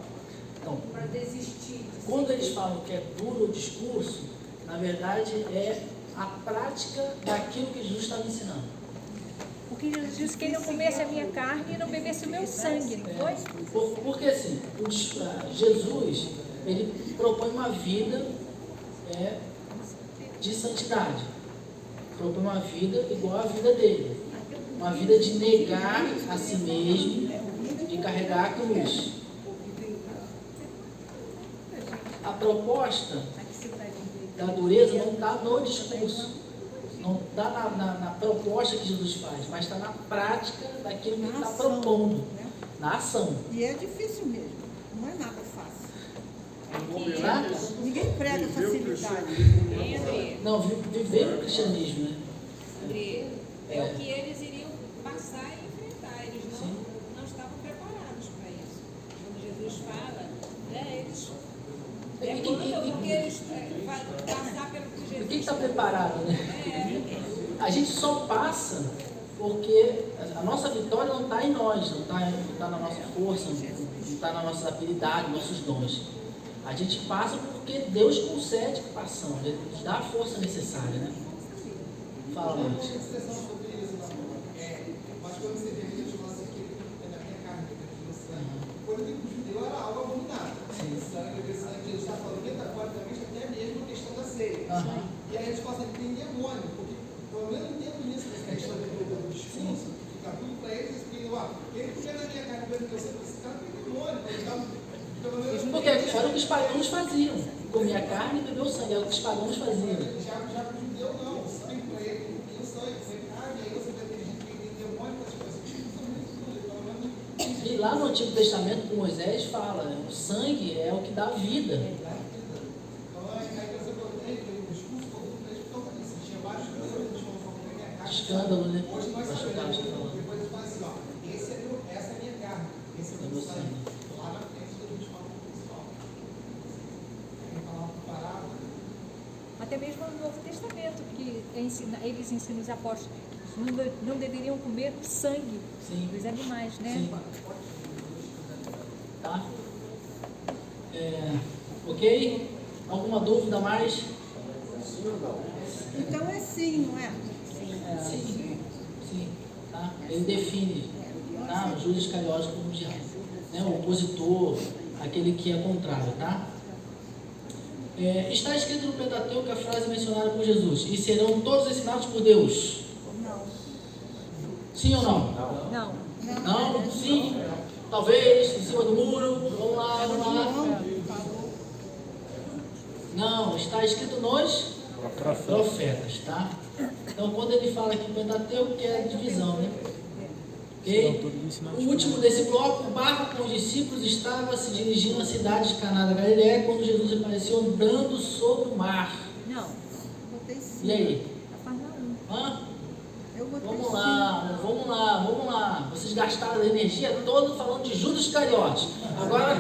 Então, para desistir. quando eles falam que é duro o discurso, na verdade é a prática daquilo que Jesus estava ensinando. Porque Jesus disse que ele não comesse a minha carne e não bebesse o meu sangue, não foi? Porque assim, Jesus, ele propõe uma vida de santidade. Propõe uma vida igual à vida dele. Uma vida de negar a si mesmo, de carregar a cruz. A proposta da dureza não está no discurso, não está na proposta que Jesus faz, mas está na prática daquilo que ele está propondo, na ação. E é difícil mesmo, não é nada fácil. Tá? Ninguém prega facilidade. Não, viver o cristianismo, né? André, é o que eles iriam passar e enfrentar. Eles não estavam preparados para isso. Quando Jesus fala, né, eles demandam porque eles passar pelo que Jesus. O que está preparado, né? A gente só passa porque a nossa vitória não está em nós, não está na nossa força, não está nas nossas habilidades, nossos dons. A gente passa porque Deus concede que passamos, Ele nos dá a força necessária, né? Fala, Uma Luiz. expressão sobre isso, mas quando você vê aquele negócio aqui, da minha carne, do sangue, quando o judeu era algo abominável. O sangue, ele está falando metaforicamente até mesmo a questão da ceia. E aí a gente passa a tem demônio, porque pelo menos eu entendo isso, essa questão do discurso, fica tudo para eles, porque ele comia na minha carne, esse cara tem demônio, Porque era o que os pagãos faziam. Comia carne e bebeu sangue, era o que os pagãos faziam. Já o judeu não, o sangue para ele, e o sangue foi carne, aí você vai ter gente que tem demônio, mas isso é muito tudo, pelo menos. E lá no Antigo Testamento, com Moisés, fala, o sangue é o que dá vida. Então, aí você botei o discurso todo por causa disso. Tinha vários judeus, eles falam que minha carne. Escândalo, né? Hoje nós Pastor Carlos está sabemos, falando. depois ele fala assim, essa é a minha carne, esse é o meu sangue. Lá na frente do ritual principal. Aí falar uma parábola. Até mesmo no Novo Testamento, que eles ensinam os apóstolos, não deveriam comer sangue dos animais, né? Sim. Tá? Ok? Alguma dúvida mais? Sim ou não? Então é sim, não é? Sim. Sim. Tá? Ele define, tá? O Judas Iscariote como diabo, né? O opositor, aquele que é contrário, tá? Está escrito no Pentateuco a frase mencionada por Jesus: e serão todos ensinados por Deus. Não. Sim ou não? Não. Não? Sim? Talvez, em cima do muro. Vamos lá. Não, está escrito nos profetas, tá? Então, quando ele fala aqui Pentateuco, que é a divisão, né? Okay? O último desse bloco, o barco com os discípulos estava se dirigindo à cidade de Caná da Galileia quando Jesus apareceu andando sobre o mar. Não. Botei sim. E aí? Cafarnaum. Hã? Eu botei Vamos sim. lá, vamos vamos lá. Vocês gastaram a energia toda falando de Judas Iscariotes. Agora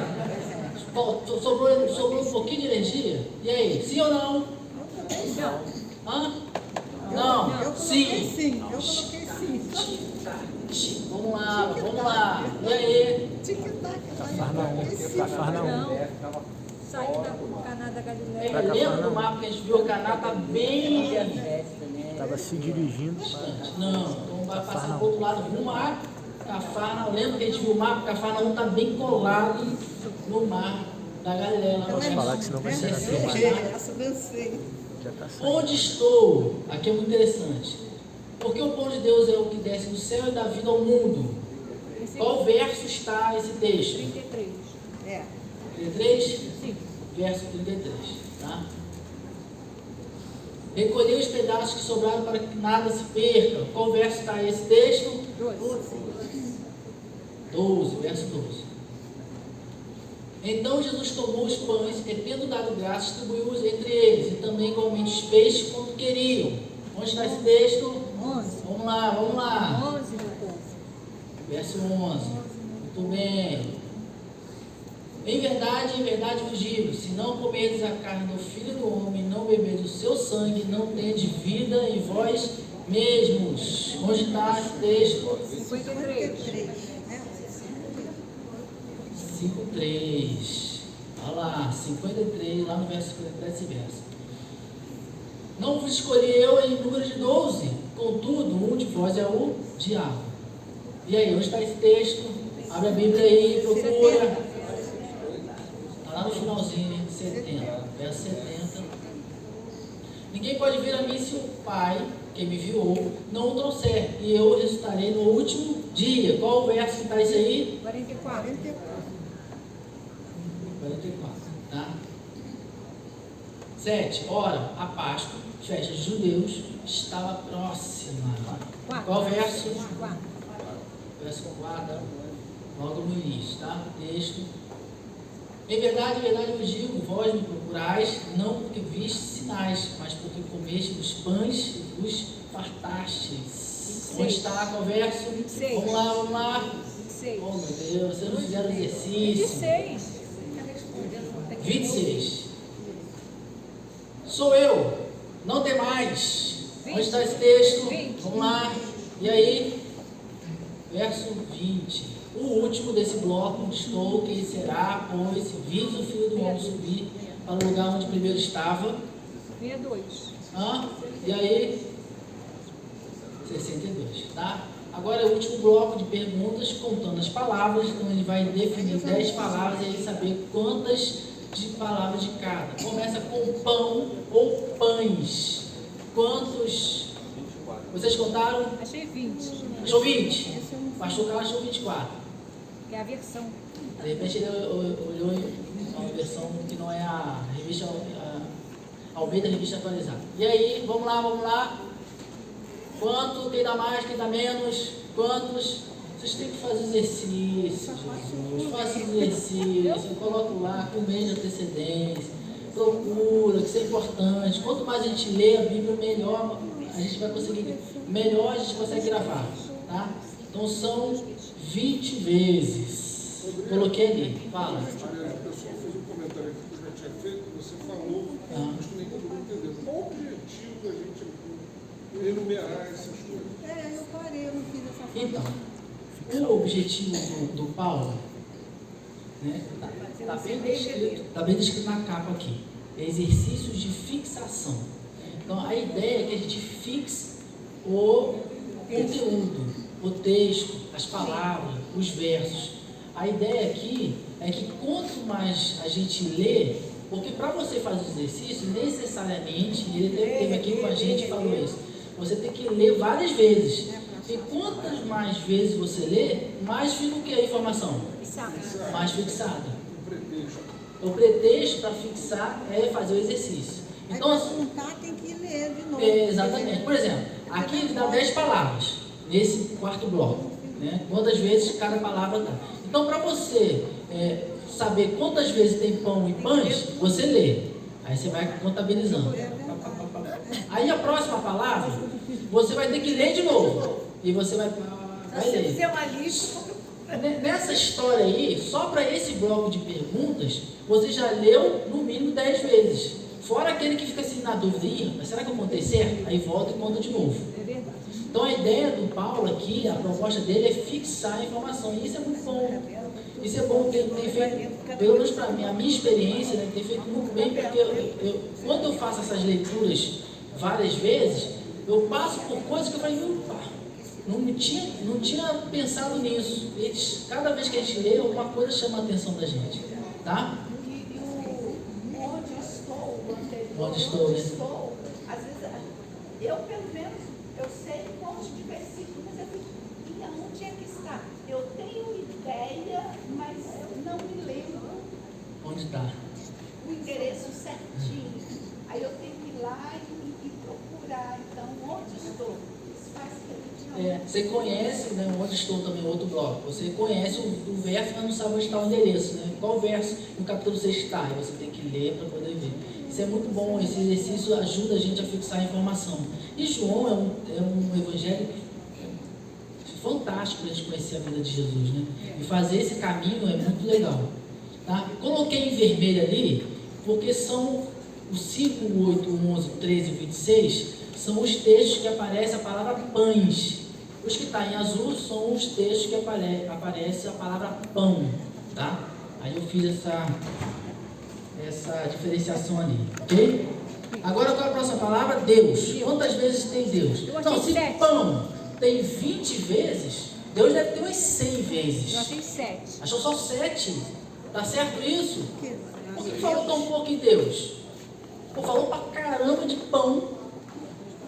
sobrou um pouquinho de energia. E aí, sim ou não? Hã? Não, sim. Sim, eu coloquei sim. Vamos lá. E aí? Não. Saindo da Caná da Galileia. Lembra do mapa que a gente viu? O Caná está bem Estava se dirigindo. Não, então vai passar para o outro lado do mar. Cafarnaum, lembra que a gente viu o mapa? Cafarnaum está bem colado no mar da Galileia. Posso falar que senão vai ser na filmagem. Essa dancei. Já tá saindo. Onde estou? Aqui é muito interessante. Porque o pão de Deus é o que desce do céu e dá vida ao mundo. Qual verso está esse texto? 33. 33? Sim. Verso 33, tá? Recolher os pedaços que sobraram para que nada se perca. Qual verso está esse texto? 12, verso 12. Então Jesus tomou os pães e, tendo dado graça, distribuiu-os entre eles, e também igualmente os peixes quanto queriam. Onde está esse texto? 11. Vamos lá. 11 do povo. Verso 11. Muito bem. Em verdade vos digo, se não comerdes a carne do Filho do Homem, não beberdes o seu sangue, não tendes vida em vós mesmos. Onde está esse texto? 53. 5:3. Olha lá, 53, lá no verso 53, esse verso. Não vos escolhi eu em número de 12, contudo, um de vós é o diabo. E aí, onde está esse texto? Abre a Bíblia aí, procura. Está lá no finalzinho, 70, verso 70. Ninguém pode vir a mim se o Pai, que me enviou, não o trouxer, e eu ressuscitarei no último dia. Qual o verso que está isso aí? 44. 44, tá? 7. Ora, a Páscoa, festa dos judeus, estava próxima. Qual verso? 4. Verso 4, logo no início, tá? Texto. Em verdade vos digo, vós me procurais, não porque viste sinais, mas porque comeste dos pães e vos fartastes. Onde está? Qual verso? 26. Vamos lá. 26. Oh, meu Deus, vocês não fizeram exercício. 26. 26. Sou eu, não tem mais. Onde está esse texto? 20. Vamos lá. E aí? Verso 20. O último desse bloco estou que será, pois, vis o Filho do Homem subir para o lugar onde primeiro estava. 62. E aí? 62, tá? Agora é o último bloco de perguntas, contando as palavras. Então ele vai definir 10 palavras e aí saber quantas de palavras de cada. Começa com pão ou pães. Quantos? Vocês contaram? Achei 20. Achou 20? Pastor Carlos achou 24. Que é a versão. De repente ele olhou uma versão que não é a revista, a Almeida Revista Atualizada. E aí, vamos lá. Quanto? Quem dá mais, quem dá menos? Quantos? Vocês têm que fazer exercício, Jesus. Faça exercício, coloca lá com mês de antecedência. Procura, que isso é importante. Quanto mais a gente lê a Bíblia, melhor a gente vai conseguir, melhor a gente consegue gravar, tá? Então são 20 vezes. Coloquei ali. Fala. O pessoal fez um comentário aqui que eu já tinha feito, você falou, acho que nem todo mundo entendeu. Qual o objetivo da gente enumerar essas coisas? Eu parei, eu não fiz essa foto. Então, o objetivo do Paulo, né, tá bem descrito na capa aqui. Exercícios de fixação. Então a ideia é que a gente fixe o conteúdo, o texto, as palavras, os versos. A ideia aqui é que quanto mais a gente lê, porque para você fazer o exercício, necessariamente, ele teve aqui com a gente e falou isso, você tem que ler várias vezes. E quantas mais vezes você lê, mais fica o que a informação? Mais fixada. O pretexto para fixar é fazer o exercício. Então, tem que ler de novo. Exatamente. Por exemplo, aqui ele dá 10 palavras nesse quarto bloco, né? Quantas vezes cada palavra está. Então, para você saber quantas vezes tem pão e pães, você lê. Aí você vai contabilizando. Aí a próxima palavra, você vai ter que ler de novo. E você vai Nós Vai temos ler. que ter uma lista. Nessa história aí, só para esse bloco de perguntas, você já leu no mínimo 10 vezes. Fora aquele que fica assim na dúvida, mas será que eu contei certo? Aí volta e conta de novo. É verdade. Então a ideia do Paulo aqui, a proposta dele é fixar a informação. E isso é muito bom. Isso é bom, tem feito, pelo menos para mim, a minha experiência, né, tem feito muito bem, porque quando eu faço essas leituras várias vezes, eu passo por coisas que eu falei, não tinha pensado nisso. Cada vez que a gente lê, alguma coisa chama a atenção da gente. Tá? E o onde estou, o anterior, Onde estou, né? às vezes, eu pelo menos, eu sei um monte de versículos, mas eu fico, e aonde é que está? Eu tenho ideia, mas eu não me lembro Onde está? o endereço certinho. Aí eu tenho que ir lá e procurar, então, onde estou? Isso faz que a gente Você conhece, né, onde estou também, outro bloco. Você conhece o verso, mas não sabe onde está o endereço, né? Qual verso no capítulo 6 está? Aí você tem que ler para poder ver. Isso é muito bom, esse exercício ajuda a gente a fixar a informação. E João é um evangelho fantástico para a gente conhecer a vida de Jesus, né? E fazer esse caminho é muito legal. Tá? Coloquei em vermelho ali, porque são os 5, 8, 11, 13 e 26, são os textos que aparece a palavra pães. Os que estão em azul são os textos que aparece a palavra pão. Tá? Aí eu fiz essa diferenciação ali, ok? Agora qual é a próxima palavra? Deus. Quantas vezes tem Deus? Então, se pão tem 20 vezes, Deus deve ter umas 100 vezes. Eu achei 7. Achou só 7? Tá certo isso? Por que falou tão pouco em Deus? Pô, falou pra caramba de pão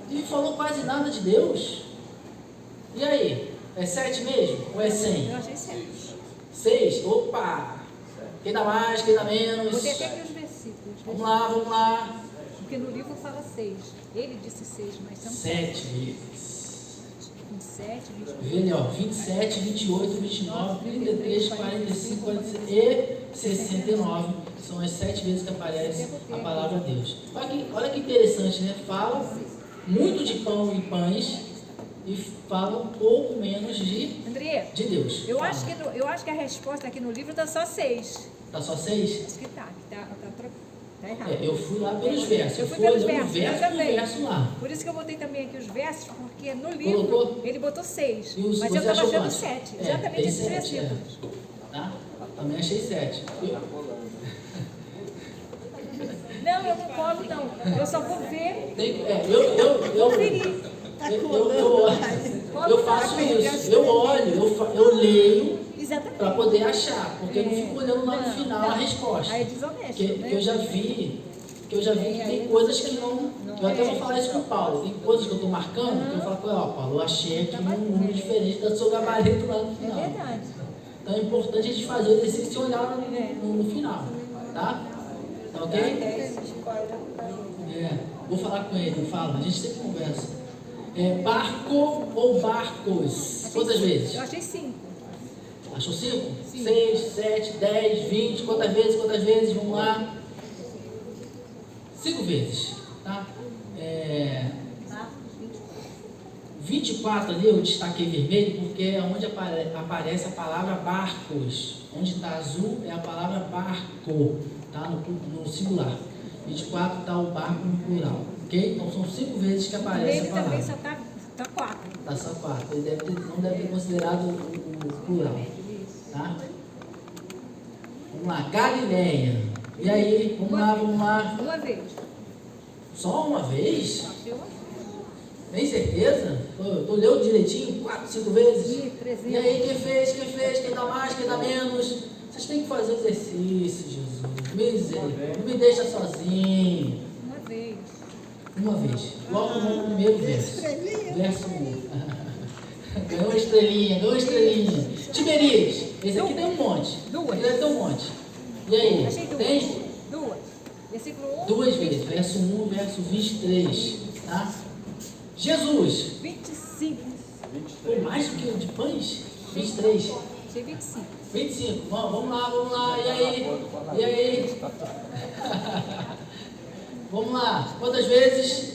e falou quase nada de Deus. E aí? É 7 mesmo? Ou é 100? Eu achei 7. 6? Opa! Quem dá mais, quem dá menos? Botei até aqui os versículos. Vamos lá, vamos lá. Porque no livro fala 6. Ele disse 6, mas são 7 vezes. 27, 28. Vê ali, ó, 27, 28, 29, 33, 45, 46 e 69. São as 7 vezes que aparece a palavra Deus. Olha que interessante, né? Fala muito de pão e pães e fala um pouco menos de Deus. Eu acho que a resposta aqui no livro está só 6. Está só 6? Acho que está errado. Eu fui lá pelos versos. Eu fui pelos versos, verso também. Verso lá. Por isso que eu botei também aqui os versos, porque no livro Colocou? ele botou 6. Mas eu estava achando quantos? 7. Exatamente esses 7, versículos. Tá? Também achei 7. Não, eu não colo não. Eu só vou ver. Eu faço isso. Eu olho, eu leio para poder achar, porque eu não fico olhando lá no final a resposta. Aí é desonesto, que eu já vi que tem coisas que não. Eu até vou falar isso com o Paulo. Tem coisas que eu estou marcando, que eu falo com ele, Paulo, eu achei aqui um número diferente do seu gabarito lá no final. É verdade. Então é importante a gente fazer o exercício e olhar no final. Tá? Tá ok? Vou falar com ele, a gente sempre conversa. Barco ou barcos? Quantas vezes? Eu achei 5. Achou 5? 6, 7, 10, 20, quantas vezes? Vamos lá. 5 vezes. Tá? 24 ali eu destaquei vermelho porque é onde aparece a palavra barcos. Onde está azul é a palavra barco, tá? No singular. 24 está o barco no plural, ok? Então são 5 vezes que aparece a palavra. Ele também só está 4. Está só 4. Ele não deve ter considerado o plural, tá? Vamos lá, Galileia. E aí, vamos lá. Uma vez. Só uma vez? Tem certeza? Tu leu direitinho? 4, 5 vezes? E aí, quem fez? Quem dá mais? Quem dá menos? Vocês têm que fazer exercício, Jesus. Misericórdia. Não me deixa sozinho. Uma vez. Logo no primeiro verso. Verso 1. Ganhou uma estrelinha. Tiberias. Esse aqui tem um monte. Esse deve ter um monte. E aí? Tem? 2. Versículo 1. 2 vezes. Verso 1, verso 23. Tá? Jesus. 25. Foi mais do que o de pães? 23. Achei 25. 25. Vamos lá. E aí? Vamos lá. Quantas vezes?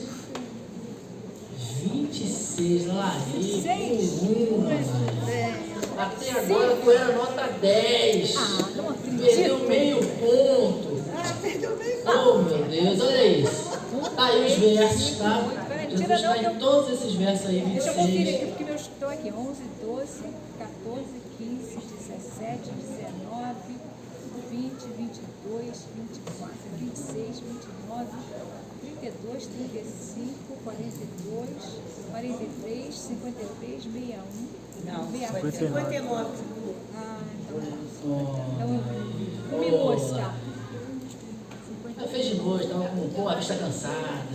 26, lá aí, 26? até agora foi a nota 10. Ah, não acredito. Perdeu meio ponto. Perdeu meio Oh, meu Deus, olha isso. Tá aí os versos, tá? Jesus está em todos esses versos aí, Deixa eu conferir 26. aqui, porque meus estão aqui. 11, 12, 14, 15, 17, 19, 20, 22, 24, 26, 29, 32, 35, 42, 43, 53, 61. Não, 59. Ah, então comi Oh, mosca. ela fez de boa, estava com a vista cansada.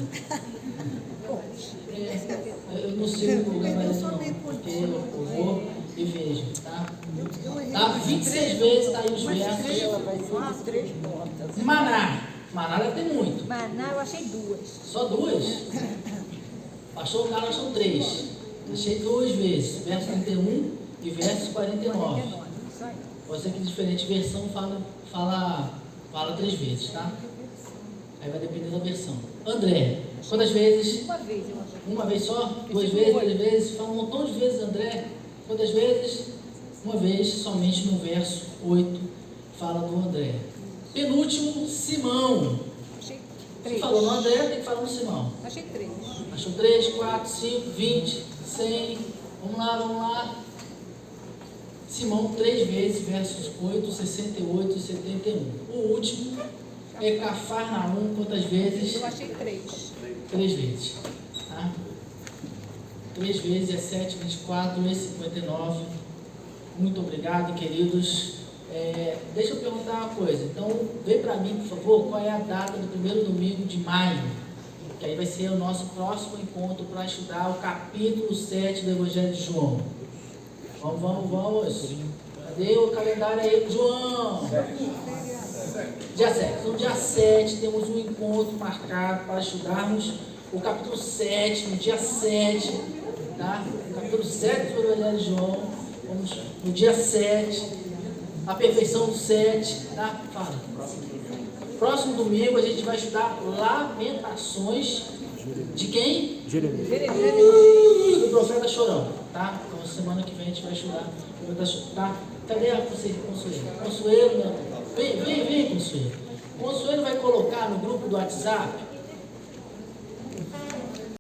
Eu não sei o lugar mais não, porque eu vou e vejo, tá? Tá 26 vezes, tá aí os versos. Ela vai ser de 3 pontas. Maná. Maná deve ter muito. Maná eu achei 2. Só 2? Pastor, o cara achou 3. Achei 2 vezes. Verso 31 e verso 49. Isso aí. Pode ser que diferente versão fala 3 vezes, tá? Aí vai depender da versão. André, quantas vezes? Uma vez eu achei. Uma vez só? 2 vezes? 3 vezes? Fala um montão de vezes, André. Quantas vezes? Uma vez, somente no verso 8, fala do André. Penúltimo, Simão. Achei Você 3. falou no André, tem que falar no Simão. Achei 3. Achou 3, 4, 5, 20, 100. Vamos lá. Simão 3 vezes, versos 8, 68 e 71. O último é Cafarnaum, quantas vezes? Eu achei 3. 3 vezes. Tá? 3 vezes é 7, 24 e 59. Muito obrigado, queridos. Deixa eu perguntar uma coisa. Então, vem para mim, por favor, qual é a data do primeiro domingo de maio? Que aí vai ser o nosso próximo encontro para estudar o capítulo 7 do Evangelho de João. Vamos. Cadê o calendário aí, João? Dia 7. Então, dia 7, temos um encontro marcado para estudarmos o capítulo 7, no dia 7, tá? O capítulo 7 do Evangelho de João. Vamos no dia 7, a perfeição do 7, tá? Fala. Próximo domingo a gente vai estudar Lamentações de quem? Jeremias. Do profeta Chorão, tá? Então semana que vem a gente vai estudar o profeta Chorão, tá? Cadê a Consuelo? Consuelo, vem, Consuelo. Consuelo vai colocar no grupo do WhatsApp